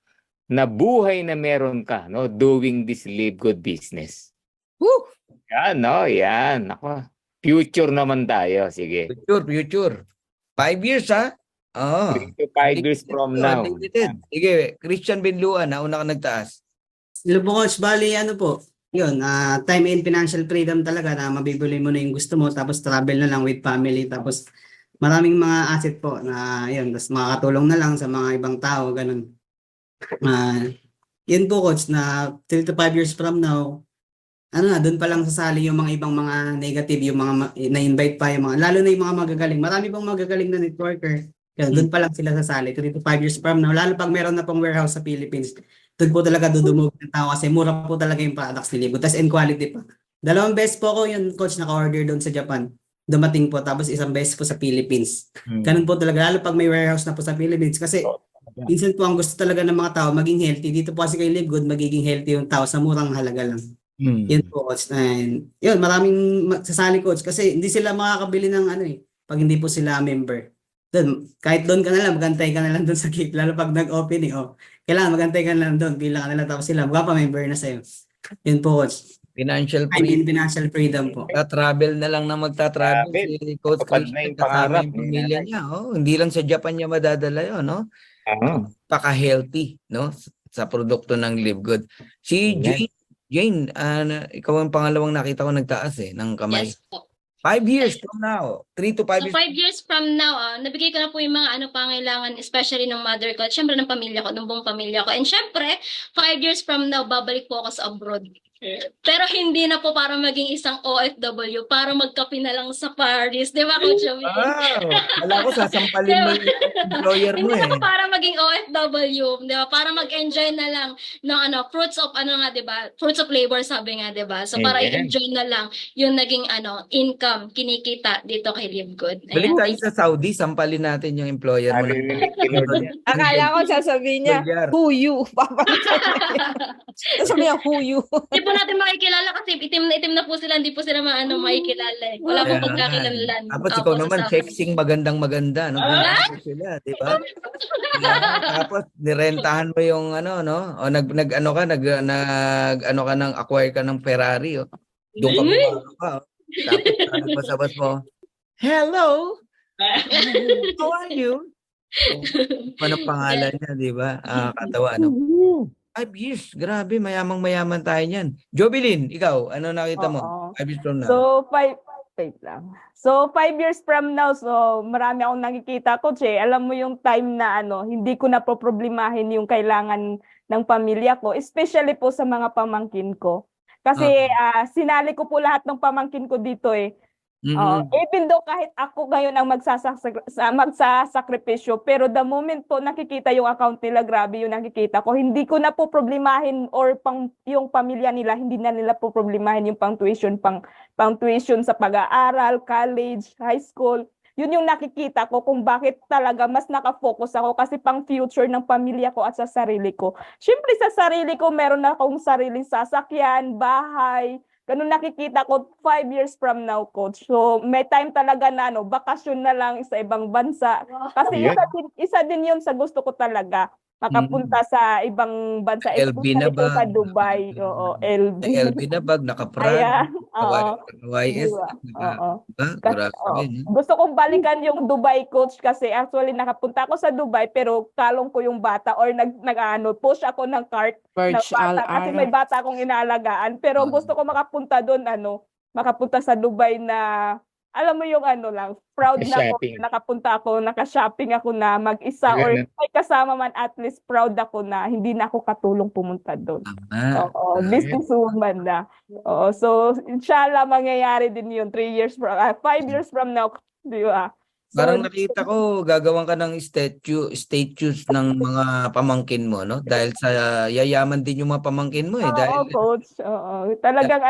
Speaker 8: na buhay na meron ka, no? Doing this Live Good business.
Speaker 2: Woo!
Speaker 8: Yan, no? Yan. Ako. Future naman tayo. Sige.
Speaker 2: Future. 5 years,
Speaker 8: 3 to 5 years from now.
Speaker 2: Sige, Christian Benluan, una ka nagtaas.
Speaker 4: Hello po, Coach. Bali, yun, time and financial freedom talaga na mabibili mo na yung gusto mo, tapos travel na lang with family, tapos maraming mga asset po na yun, tapos makakatulong na lang sa mga ibang tao, ganun. Yun po coach na 3 to 5 years from now, ano na, doon pa lang sasali yung mga ibang mga negative, yung mga na-invite pa, yung mga, lalo na yung mga magagaling. Marami pang magagaling na networker. Kaya doon pa lang sila sasali. 3 to 5 years from now, lalo pag meron na pong warehouse sa Philippines, doon po talaga dudumog ng tao kasi mura po talaga yung products ni Libo. Tapos and quality pa. 2 beses po ako yung coach naka-order doon sa Japan. Dumating po, tapos 1 beses po sa Philippines. Ganun po talaga, lalo pag may warehouse na po sa Philippines. Kasi minsan po ang gusto talaga ng mga tao maging healthy. Dito po kasi kay Live Good, magiging healthy yung tao sa murang halaga lang. Yun po coach. And yun, maraming sasali coach kasi hindi sila makakabili ng ano pag hindi po sila member. Doon, kahit doon ka na lang, magantay ka na lang doon sa gate. Lalo pag nag-opening, kailangan magantay ka na lang doon, bilang ka na lang tapos sila, magpapa-member na sa'yo. Yun po coach.
Speaker 2: Financial
Speaker 4: I mean,
Speaker 2: freedom.
Speaker 4: financial freedom po.
Speaker 2: Travel na lang na magta-travel
Speaker 8: Travel.
Speaker 2: si Coach
Speaker 8: Kapag
Speaker 2: Christian
Speaker 8: may
Speaker 2: kasama
Speaker 8: pangarap,
Speaker 2: yung
Speaker 8: may
Speaker 2: pamilya
Speaker 8: nanay.
Speaker 2: niya. Hindi lang sa Japan niya madadala yun, no? Paka-healthy, no? Sa produkto ng Live Good. Si
Speaker 8: Ayan.
Speaker 2: Jane, ikaw ang pangalawang nakita ko nagtaas ng kamay.
Speaker 5: Yes po.
Speaker 2: 5 years from now, 3 to 5
Speaker 5: So
Speaker 2: years.
Speaker 5: 5 years from now, nabigay ko na po yung mga pangailangan, especially ng mother ko, at syempre ng pamilya ko, ng buong pamilya ko. And syempre, 5 years from now, babalik po ako sa abroad. Pero hindi na po para maging isang OFW, para magkape na lang sa Paris. Di ba, Coach Joey?
Speaker 2: Wow! Wala ko sasampalin mo yung employer mo
Speaker 5: Hindi na po para maging OFW, di ba? Para mag-enjoy na lang ng fruits of di ba? Fruits of labor sabi nga, di ba? So para
Speaker 8: Amen.
Speaker 5: i-enjoy na lang yung naging income, kinikita dito kay Live Good.
Speaker 2: Balik
Speaker 5: Ayan.
Speaker 2: tayo sa Saudi, sampalin natin yung employer mo.
Speaker 8: Naririnig ni Lord yan.
Speaker 1: Akala ko sasabihin niya,
Speaker 2: Dolyar.
Speaker 1: who you? Papalitan na niya. Sasabihin niya, who you?
Speaker 5: Hindi po natin makikilala kasi itim na po sila, hindi po sila makikilala. Wala pong pagkakinalan.
Speaker 2: Tapos ikaw
Speaker 5: Opo,
Speaker 2: naman,
Speaker 5: sa
Speaker 2: sexing magandang-maganda. No? Gusto sila, di ba? Tapos, nirentahan mo yung no? O nag-ano ka ng acquire ka ng Ferrari, oh. Doon ka bumaba pa, oh. Tapos, nagbasabas mo, hello! How are you? Anong pangalan niya, di ba? Katawa, no? 5 years. Grabe, mayamang-mayaman tayo niyan. Jobilin, ikaw, ano nakita mo?
Speaker 3: Oo.
Speaker 2: 5 years from now.
Speaker 3: So 5 years from now, so marami akong nakikita coach Alam mo yung time na hindi ko na problemahin yung kailangan ng pamilya ko, especially po sa mga pamangkin ko. Kasi sinali ko po lahat ng pamangkin ko dito even though kahit ako ngayon ang magsasakripisyo, pero the moment po nakikita yung account nila, grabe yung nakikita ko. Hindi ko na po problemahin or yung pamilya nila, hindi na nila po problemahin yung pang tuition sa pag-aaral, college, high school. Yun yung nakikita ko kung bakit talaga mas nakafocus ako kasi pang future ng pamilya ko at sa sarili ko. Siyempre sa sarili ko, meron na akong sariling sasakyan, bahay. Ganun nakikita ko 5 years from now, coach. So may time talaga na bakasyon na lang sa ibang bansa. Kasi isa din yun sa gusto ko talaga. Makapunta sa ibang bansa.
Speaker 2: LV na
Speaker 3: Especially po
Speaker 2: ba?
Speaker 3: sa Dubai. Oo, LV.
Speaker 2: LV na bag, naka-Prada.
Speaker 3: Ayan, oo.
Speaker 2: YS.
Speaker 3: Oo.
Speaker 2: Grabe.
Speaker 3: Gusto kong balikan yung Dubai, coach, kasi actually nakapunta ako sa Dubai pero kalong ko yung bata or push ako ng cart ng bata kasi may bata akong inaalagaan. Pero gusto ko makapunta doon, makapunta sa Dubai na alam mo yung proud na ako,
Speaker 8: Shopping.
Speaker 3: naka-shopping ako na mag-isa or may kasama man, at least proud ako na hindi na ako katulong pumunta doon. Oo, businesswoman na. Oo, so inshallah mangyayari din yun 5 years from now, di ba? So,
Speaker 2: Parang nakita ko, gagawan ka ng statues ng mga pamangkin mo, no? Dahil sa yayaman din yung mga pamangkin mo
Speaker 3: Oo,
Speaker 2: dahil
Speaker 3: coach. Oo. Talagang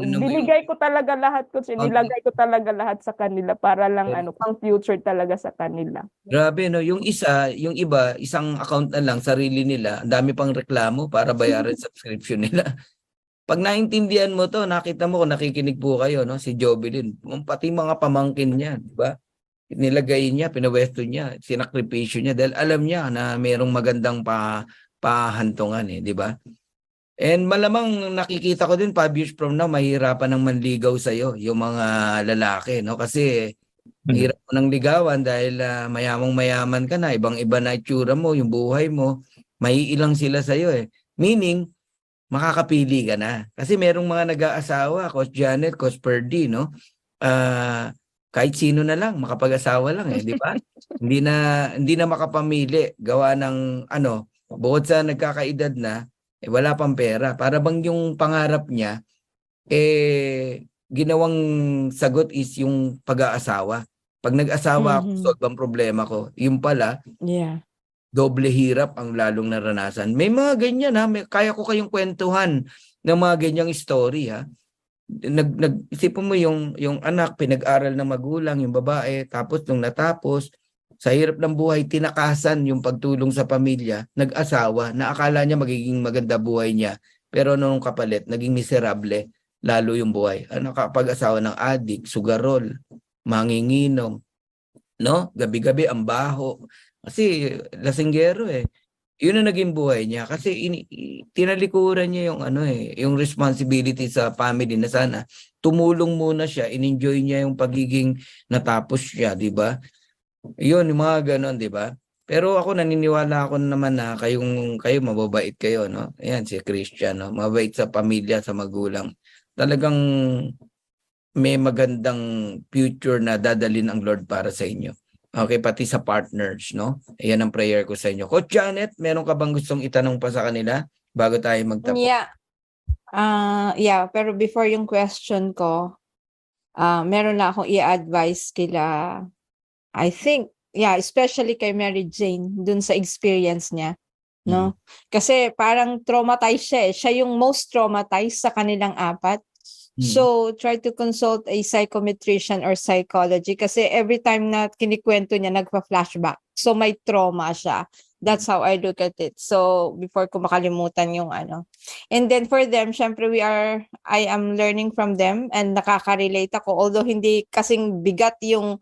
Speaker 3: binigay ko talaga lahat, coach. Nilagay ko talaga lahat sa kanila para lang pang future talaga sa kanila.
Speaker 2: grabe, no? Yung iba, isang account na lang, sarili nila, ang dami pang reklamo para bayaran subscription nila. Pag naintindihan mo to, nakita mo kung nakikinig po kayo, no? Si Jobilin, pati mga pamangkin niya, di ba? Nilagay niya, pinawesto niya, sinakripisyo niya dahil alam niya na mayroong magandang pahantungan di ba? And malamang nakikita ko din 5 years from now, mahirapan ng manligaw sa'yo, yung mga lalaki, no? Kasi hirap mo ng ligawan dahil mayamang-mayaman ka na, ibang-iba na itsura mo, yung buhay mo, maiilang sila sa'yo Meaning, makakapili ka na. Kasi merong mga nag-aasawa, Coach Janet, Coach Perdy, no? kahit sino na lang, makapag-asawa lang di ba? Hindi na makapamili gawa ng bukod sa nagkakaedad na, wala pang pera. Para bang yung pangarap niya, ginawang sagot is yung pag-aasawa. Pag nag-asawa ako, solve ang problema ko. Yung pala,
Speaker 1: Yeah.
Speaker 2: doble hirap ang lalong naranasan. May mga ganyan kaya ko kayong kwentuhan ng mga ganyang story Isipin mo yung anak pinag-aral ng magulang, yung babae, tapos nung natapos, sa hirap ng buhay, tinakasan yung pagtulong sa pamilya, nag-asawa, na akala niya magiging maganda buhay niya. Pero nung kapalit, naging miserable lalo yung buhay. Nakapag-asawa ng adik, sugarol, manginginom, gabi-gabi ang baho. Kasi lasinggero Yun ang naging buhay niya kasi tinalikuran niya yung yung responsibility sa family na sana tumulong muna siya, in-enjoy niya yung pagiging natapos siya, di ba? Yun, yung mga ganon, di ba? Pero ako naniniwala ako naman na kayo mababait kayo, Ayan, si Christian, mabait sa pamilya, sa magulang. Talagang may magandang future na dadalhin ang Lord para sa inyo. Okay, pati sa partners, Ayan ang prayer ko sa inyo. Coach Janet, meron ka bang gustong itanong pa sa kanila bago tayo magtapos?
Speaker 1: Yeah. Pero before yung question ko, meron na akong i-advise kila, I think, especially kay Mary Jane, dun sa experience niya, no? Kasi parang traumatized siya Siya yung most traumatized sa kanilang apat. So, try to consult a psychometrician or psychology kasi every time na kinikwento niya, nagpa-flashback. So, may trauma siya. That's how I look at it. So, before ko makalimutan yung And then for them, syempre I am learning from them and nakaka-relate ako. Although hindi kasing bigat yung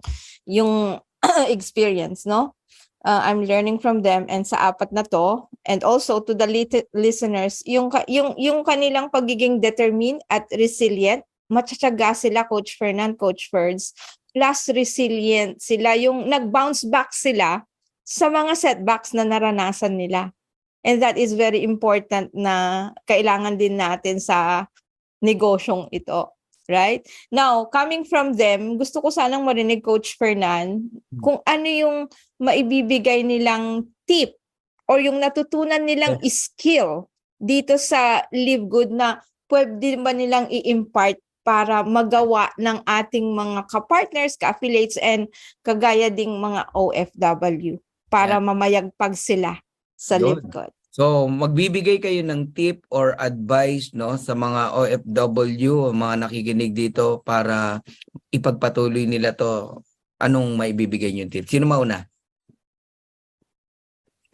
Speaker 1: experience, no? I'm learning from them and sa apat na to and also to the listeners yung kanilang pagiging determined at resilient, matyaga sila, Coach Fernan, Coach Ferds, plus resilient sila, yung nag-bounce back sila sa mga setbacks na naranasan nila. And that is very important na kailangan din natin sa negosyong ito. Right? Now, coming from them, gusto ko sanang marinig, Coach Fernan, kung ano yung maibibigay nilang tip or yung natutunan nilang skill dito sa Live Good na pwede ba nilang i-impart para magawa ng ating mga ka-partners, ka-affiliates, and kagaya ding mga OFW para mamayagpag sila sa Live Good.
Speaker 2: So, magbibigay kayo ng tip or advice sa mga OFW o mga nakikinig dito para ipagpatuloy nila to. Anong maibibigay niyo tip? Sino mauna?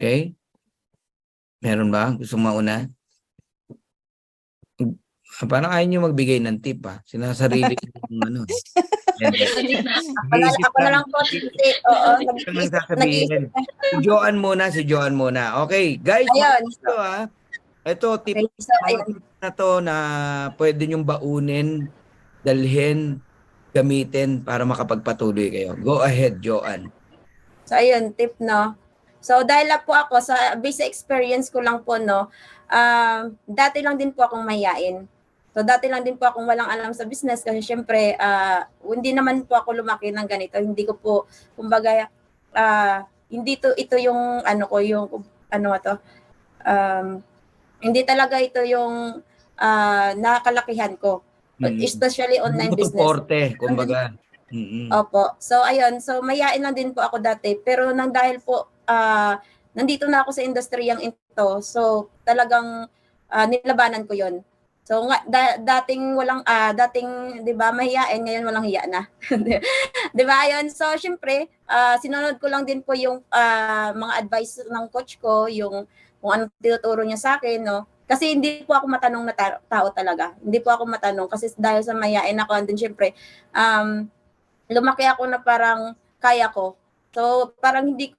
Speaker 2: Okay? Meron ba? Gusto mauna? Parang ayaw niyo magbigay ng tip Sinasarili yung
Speaker 7: Ako na lang po.
Speaker 2: Si Joan muna. Okay, guys. Ito, tip na to na pwede niyong baunin, dalhin, gamitin para makapagpatuloy kayo. Go ahead, Joan.
Speaker 7: So, ayun, tip, So, dahil po ako, sa basic experience ko lang po, dati lang din po akong mahiyain. So, dati lang din po akong walang alam sa business kasi syempre, hindi naman po ako lumaki ng ganito. Hindi ko po, kumbaga, hindi ito yung, hindi talaga ito yung nakakalakihan ko. Especially online business.
Speaker 2: Suporte, kumbaga.
Speaker 7: Opo. So, ayun. So, mayain lang din po ako dati. Pero dahil po, nandito na ako sa industriyang ito. So, talagang nilabanan ko yon. So, dating dating, di ba, mahiyain, ngayon walang hiya na. Di ba, ayun. So, syempre, sinunod ko lang din po yung mga advice ng coach ko, yung kung ano tinuturo niya sa akin, Kasi hindi po ako matanong na tao talaga. Hindi po ako matanong kasi dahil sa mahiyain ako, and then syempre, lumaki ako na parang kaya ko. So, parang hindi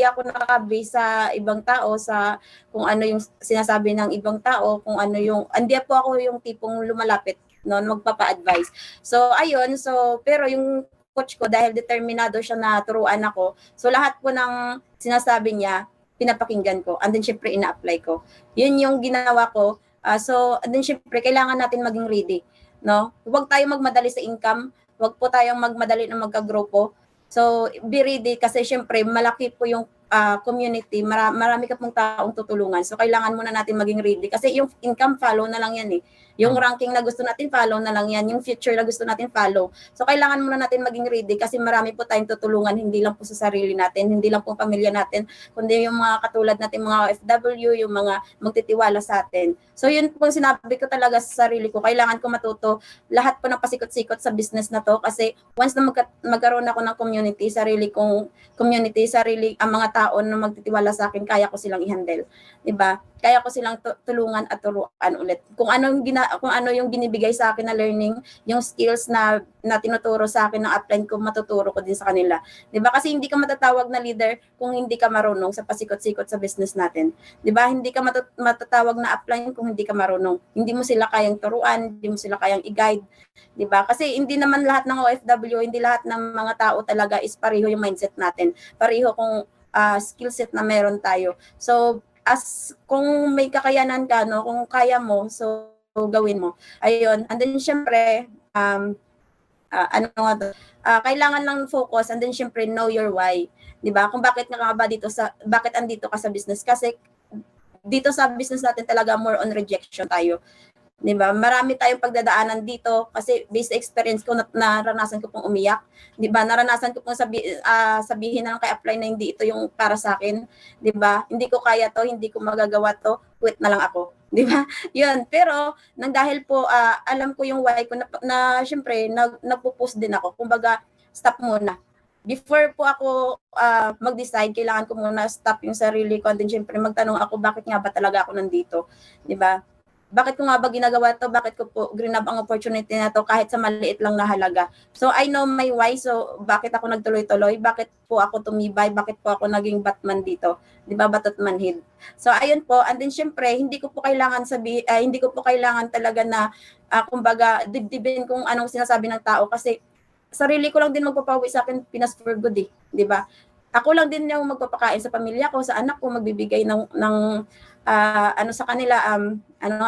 Speaker 7: ako nakaka-base sa ibang tao sa kung ano yung sinasabi ng ibang tao, kung ano yung hindi po ako yung tipong lumalapit magpapa-advise. So, ayun, pero yung coach ko dahil determinado siya na turuan ako. So, lahat po ng sinasabi niya, pinapakinggan ko. And then syempre ina-apply ko. Yun yung ginawa ko. And then syempre kailangan natin maging ready, Huwag tayo magmadali sa income. Wag po tayong magmadali na magka-grupo. So, be ready kasi syempre malaki po yung community, marami ka pong taong tutulungan. So, kailangan muna natin maging ready kasi yung income follow na lang yan eh. Yung ranking na gusto natin follow na lang yan, yung future na gusto natin follow. So, kailangan muna natin maging ready kasi marami po tayong tutulungan, hindi lang po sa sarili natin, hindi lang po pamilya natin, kundi yung mga katulad natin, mga OFW, yung mga magtitiwala sa atin. So, yun po sinabi ko talaga sa sarili ko, kailangan ko matuto lahat po ng pasikot-sikot sa business na to kasi once na magkaroon ako ng community, sarili kong community, ang mga tao na magtitiwala sa akin, kaya ko silang i-handle, 'di ba? Kaya ko silang tulungan at turuan ulit. Kung ano yung binibigay sa akin na learning, yung skills na tinuturo sa akin ng upline ko, matuturo ko din sa kanila. 'Di ba? Kasi hindi ka matatawag na leader kung hindi ka marunong sa pasikot-sikot sa business natin. 'Di ba? Hindi ka matatawag na upline kung hindi ka marunong. Hindi mo sila kayang turuan, hindi mo sila kayang i-guide, 'di ba? Kasi hindi naman lahat ng OFW, hindi lahat ng mga tao talaga is pareho yung mindset natin. Pareho kung skill set na meron tayo. So, kung may kakayanan ka, no, kung kaya mo, so gawin mo. Ayun. And then, syempre, kailangan lang focus and then, syempre, know your why. Diba? Kung bakit bakit andito ka sa business? Kasi, dito sa business natin talaga more on rejection tayo. Diba? Marami tayong pagdadaanan dito kasi based experience ko, naranasan ko pong umiyak. Diba? Naranasan ko pong sabihin na lang kay apply na hindi ito yung para sa akin. Diba? Hindi ko kaya to, hindi ko magagawa to, quit na lang ako. Diba? Yun. Pero, dahil po, alam ko yung why ko na syempre, napupush din ako. Kumbaga, stop muna. Before po ako mag-decide, kailangan ko muna stop yung sarili ko. And then, syempre, magtanong ako, bakit nga ba talaga ako nandito? Diba? Bakit ko nga ba ginagawa to? Bakit ko po grinab ang opportunity na to kahit sa maliit lang na halaga? So, I know my why. So, bakit ako nagtuloy-tuloy? Bakit po ako tumibay? Bakit po ako naging Batman dito? Di ba? Batot manhid. So, ayun po. And then, syempre, hindi ko po kailangan talaga na, kumbaga, dibdibin kung anong sinasabi ng tao kasi sarili ko lang din magpapawi sa akin, Pinas for good eh. Di ba? Ako lang din yung magpapakain sa pamilya ko, sa anak ko, magbibigay ng sa kanila,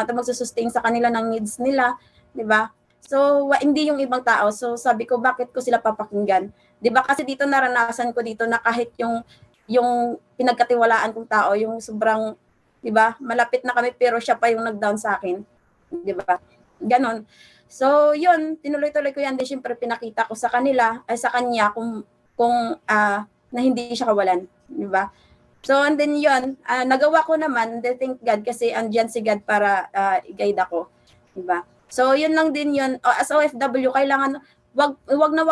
Speaker 7: magsusustain sa kanila ng needs nila, di ba? So, hindi yung ibang tao. So, sabi ko, bakit ko sila papakinggan? Di ba? Kasi dito naranasan ko dito na kahit yung pinagkatiwalaan kong tao, yung sobrang, di ba, malapit na kami pero siya pa yung nag-down sa akin. Di ba? Ganon. So, yun, tinuloy-tuloy ko yan. Di syempre pinakita ko sa kanila, sa kanya kung na hindi siya kawalan. Di ba? So, and then yun, nagawa ko naman, thank God, kasi andyan si God para i-guide ako. Diba? So, yun lang din yun. As OFW, kailangan, wag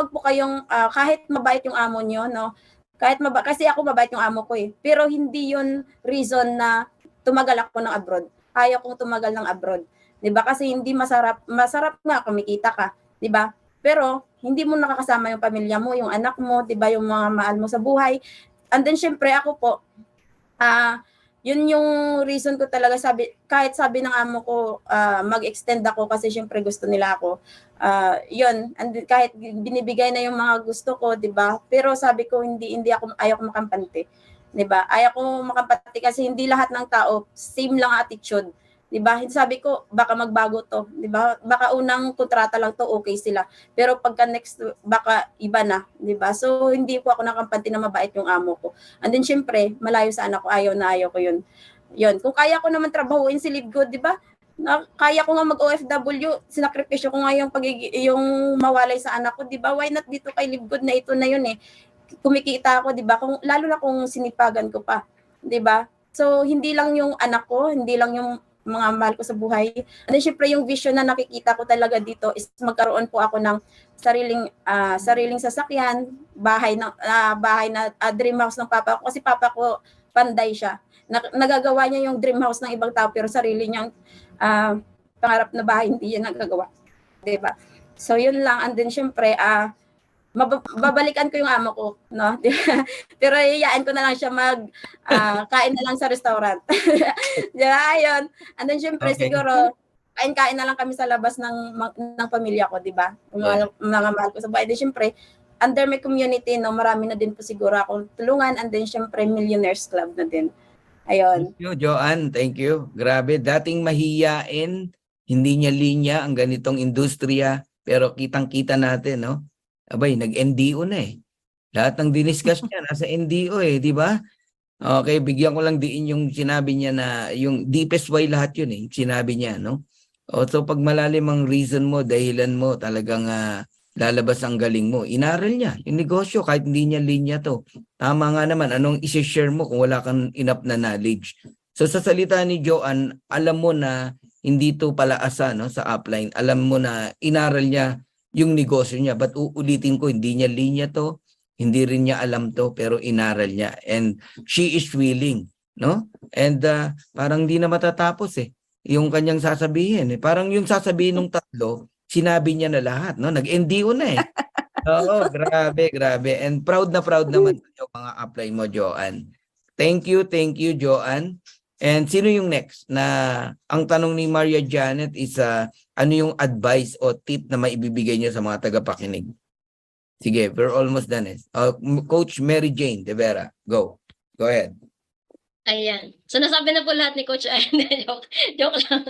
Speaker 7: po kayong, kahit mabait yung amo nyo, no? Kasi ako mabait yung amo ko eh. Pero hindi yun reason na tumagal ako ng abroad. Ayaw kong tumagal ng abroad. Diba? Kasi hindi masarap nga, kumikita ka. Diba? Pero, hindi mo nakakasama yung pamilya mo, yung anak mo, diba? Yung mga mahal mo sa buhay. And then, syempre, ako po, yun yung reason ko talaga, kahit sabi ng amo ko, mag-extend ako kasi syempre gusto nila ako. Yun, and then, kahit binibigay na yung mga gusto ko, di ba? Pero sabi ko, ayaw ko makampante. Di ba? Ayaw ko makampante kasi hindi lahat ng tao, same lang attitude. Diba? Sabi ko, baka magbago to. Diba? Baka unang kontrata lang to, okay sila. Pero pagka next, baka iba na. Diba? So, hindi po ako nakampante na mabait yung amo ko. And then, syempre, malayo sa anak ko, ayaw ko yun. Yun. Kung kaya ko naman trabahuin si Live Good, diba? Kaya ko nga mag-OFW, sinakripisyo ko nga yung mawalay sa anak ko, diba? Why not dito kay Live Good na ito na yun eh. Kumikita ako, diba? Lalo na kung sinipagan ko pa. Diba? So, hindi lang yung anak ko, hindi lang yung mga mahal ko sa buhay. And then, syempre, yung vision na nakikita ko talaga dito is magkaroon po ako ng sariling sasakyan, bahay na dream house ng papa ko. Kasi papa ko, panday siya. Nagagawa niya yung dream house ng ibang tao, pero sarili niyang pangarap na bahay, hindi niya nagagawa. Diba? So, yun lang. And then, syempre, babalikan ko yung amo ko, no? Pero iyayain ko na lang siya kain na lang sa restaurant. Diba? Ayun. And then syempre siguro kain na lang kami sa labas ng pamilya ko, di ba? Mga mahal ko sa bahay. Then syempre under my community, no, marami na din po siguro akong tulungan, and then syempre Millionaires Club na din. Ayun.
Speaker 2: Thank you, Joanne. Thank you. Grabe, dating mahiyain, hindi niya linya ang ganitong industriya. Pero kitang-kita natin, no? Abay, nag-NDO na eh. Lahat ng diniscuss niya nasa NDO eh, di ba? Okay, bigyan ko lang diin yung sinabi niya na yung deepest why lahat yun eh, sinabi niya, no? O, so pag malalim ang reason mo, dahilan mo, talagang lalabas ang galing mo. Inaral niya yung negosyo kahit hindi niya linya to. Tama nga naman, anong isi-share mo kung wala kang enough na knowledge? So sa salita ni Joanne, alam mo na hindi to palaasa, no, sa upline. Alam mo na inaral niya yung negosyo niya. But uulitin ko, hindi niya linya to. Hindi rin niya alam to, pero inaral niya. And she is willing, no? And parang di na matatapos eh. Yung kanyang sasabihin. Eh. Parang yung sasabihin ng tatlo, sinabi niya na lahat, no? Nag-NDO na eh. Oo, grabe, grabe. And proud naman yung mga apply mo, Joanne. Thank you, Joanne. And sino yung next? Na ang tanong ni Maria Janet is ano yung advice o tip na maibibigay niyo sa mga tagapakinig? Sige, we're almost done. Coach Mary Jane De Vera, go. Go ahead.
Speaker 5: Ayan. So, nasabi na po lahat ni Coach. Ayan, joke lang.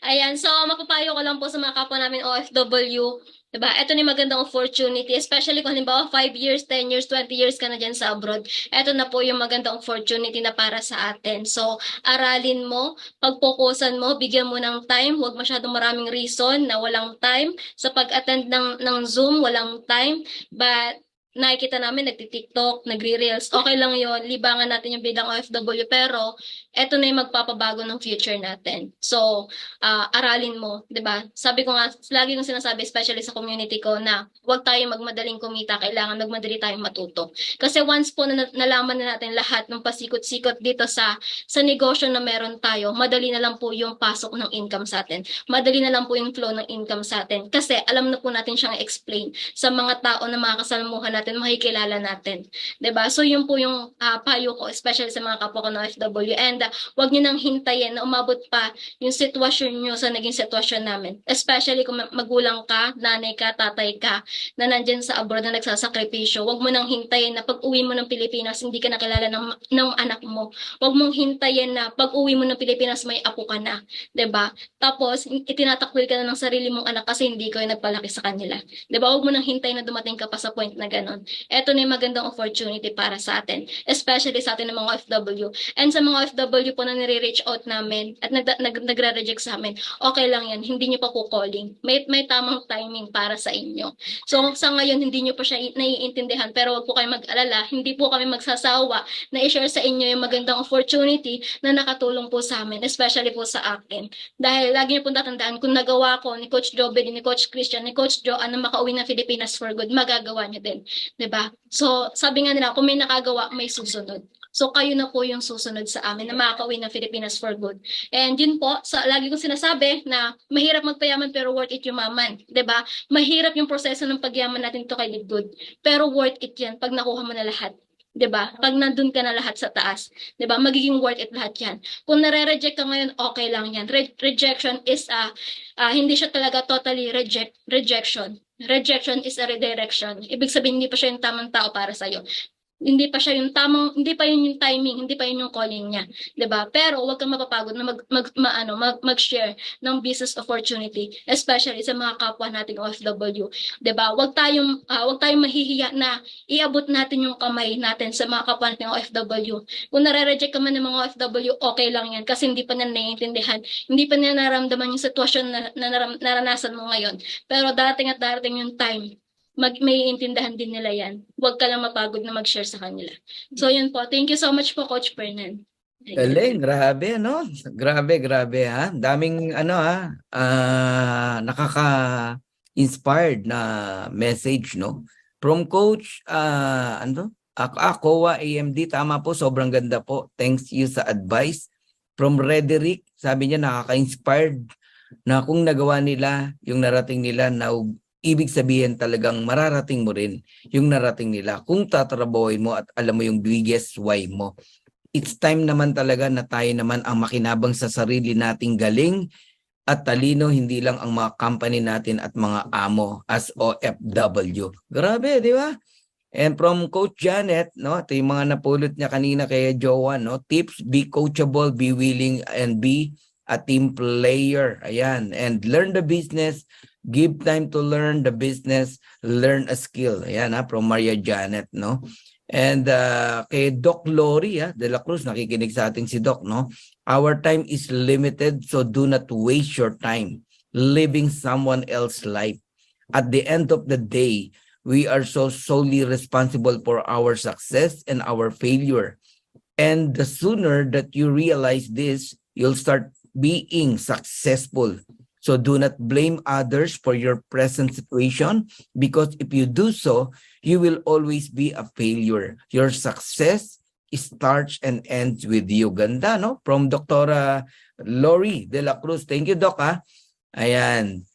Speaker 5: Ayan. So, mapapayo ko lang po sa mga kapwa namin OFW. Diba? Ito na yung magandang opportunity. Especially kung halimbawa 5 years, 10 years, 20 years ka na dyan sa abroad. Ito na po yung magandang opportunity na para sa atin. So, aralin mo, pagpokusan mo, bigyan mo ng time. Huwag masyadong maraming reason na walang time. Sa pag-attend ng Zoom, walang time. But, nakikita namin nagti-TikTok, nagre-reels, okay lang yon, libangan natin yung bilang OFW, pero eto na yung magpapabago ng future natin. So, aralin mo, 'di ba? Sabi ko nga, lagi kong sinasabi, especially sa community ko, na huwag tayong magmadaling kumita, kailangan magmadali tayong matuto. Kasi once po na nalaman na natin lahat ng pasikot-sikot dito sa negosyo na meron tayo, madali na lang po yung pasok ng income sa atin. Madali na lang po yung flow ng income sa atin. Kasi alam na po natin siyang explain sa mga tao na makakasalamuhan natin, makikilala natin. 'Di ba? So yun po yung payo ko, especially sa mga kapwa ko na OFW. And wag niyo nang hintayin na umabot pa yung sitwasyon niyo sa naging sitwasyon namin. Especially kung magulang ka, nanay ka, tatay ka, na nandyan sa abroad na nagsasakripisyo. Wag mo nang hintayin na pag-uwi mo ng Pilipinas, hindi ka nakilala ng anak mo. Wag mong hintayin na pag-uwi mo ng Pilipinas, may apo ka na. 'Di ba? Tapos, itinatakwil ka na ng sarili mong anak kasi hindi ko yung nagpalaki sa kanila. 'Di ba? Wag mo nang hintayin na dumating ka pa sa point na gano'n. Ito na yung magandang opportunity para sa atin, especially sa atin ng mga OFW. And sa mga OFW po na nire-reach out namin at nagre-reject sa amin, okay lang yan, hindi nyo pa po calling. May tamang timing para sa inyo. So sa ngayon, hindi nyo pa siya naiintindihan, pero wag po kayo mag-alala, hindi po kami magsasawa na i-share sa inyo yung magandang opportunity na nakatulong po sa amin, especially po sa akin. Dahil lagi nyo po tatandaan, kung nagawa ko ni Coach Joby, ni Coach Christian, ni Coach Joe, na makauwi ng Pilipinas for good, magagawa nyo din. 'Di ba? So, sabi nga nila, kung may nakagawa, may susunod. So, kayo na po yung susunod sa amin na makakauwi ng Pilipinas for good. And yun po, lagi kong sinasabi na mahirap magpayaman pero worth it yumaman. 'Di ba? Mahirap yung proseso ng pagyaman natin to kay Live Good. Pero worth it yan pag nakuha mo na lahat. 'Di ba? Pag nandun ka na lahat sa taas, 'di ba? Magiging worth it lahat 'yan. Kung nare-reject ka ngayon, okay lang 'yan. Rejection is hindi siya talaga totally rejection. Rejection is a redirection. Ibig sabihin hindi pa siya yung tamang tao para sa iyo. Hindi pa yun yung timing, hindi pa yun yung calling niya, 'di ba? Pero huwag kang mapapagod na mag-share ng business opportunity, especially sa mga kapwa nating OFW, 'di ba? Huwag tayong mahihiya na iabot natin yung kamay natin sa mga kapwa nating OFW. Kung nare-reject ka man ng mga OFW, okay lang 'yan kasi hindi pa nila naiintindihan, hindi pa nila nararamdaman yung sitwasyon na naranasan mo ngayon. Pero darating yung time, may intindahan din nila yan. Huwag ka lang mapagod na mag-share sa kanila. So yun po. Thank you so much po, Coach Fernan.
Speaker 2: Galing, grabe, no? Grabe, ha? Daming, nakaka-inspired na message, no? From Coach, Kowa AMD, tama po, sobrang ganda po. Thanks you sa advice. From Rederick, sabi niya, nakaka-inspired na kung nagawa nila, yung narating nila, now ibig sabihin talagang mararating mo rin yung narating nila kung tatrabahoy mo at alam mo yung biggest why mo. It's time naman talaga na tayo naman ang makinabang sa sarili nating galing at talino, hindi lang ang mga company natin at mga amo as OFW. Grabe, di ba? And from Coach Janet, no, ito yung mga napulot niya kanina kay Joanne, no? Tips, be coachable, be willing, and be a team player. Ayan. And learn the business Give time to learn the business, learn a skill. Ayan from Maria Janet, no? And kay Doc Lori de la Cruz, nakikinig sa atin si Doc, no? Our time is limited, so do not waste your time living someone else's life. At the end of the day, we are so solely responsible for our success and our failure. And the sooner that you realize this, you'll start being successful. So do not blame others for your present situation, because if you do so, you will always be a failure. Your success starts and ends with you. Ganda, no? From Dr. Lori de la Cruz. Thank you, Doc, Ayan.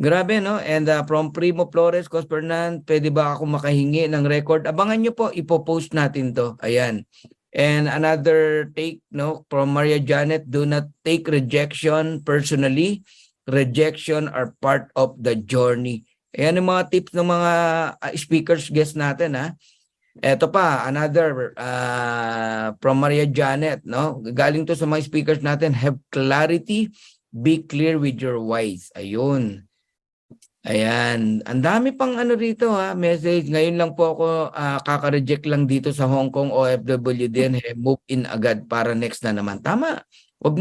Speaker 2: Grabe, no? And from Primo Flores, Coach Fernan, pwede ba ako makahingi ng record? Abangan nyo po, ipopost natin to. Ayan. And another take, no, from Maria Janet, do not take rejection personally. Rejection are part of the journey. Ayan yung mga tips ng mga speakers guest natin, Eto pa, another from Maria Janet, no? Galing to sa mga speakers natin, have clarity, be clear with your whys. Ayun. Ayan. Ang dami pang rito, message. Ngayon lang po ako kaka-reject lang dito sa Hong Kong OFW din. Move in agad para next na naman. Tama. Wag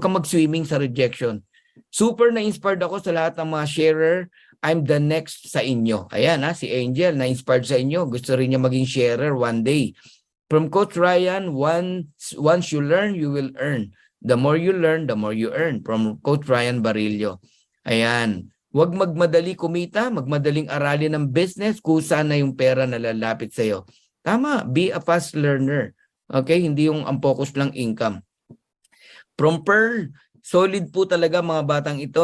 Speaker 2: kang mag-swimming sa rejection. Super na-inspired ako sa lahat ng mga sharer. I'm the next sa inyo. Ayan si Angel, na-inspired sa inyo. Gusto rin niya maging sharer one day. From Coach Ryan, once you learn, you will earn. The more you learn, the more you earn. From Coach Ryan Barillo. Ayan. Huwag magmadali kumita, magmadaling aralin ng business kung saan na yung pera na lalapit sa'yo. Tama, be a fast learner. Okay, hindi yung ang focus lang income. From Pearl, solid po talaga mga batang ito.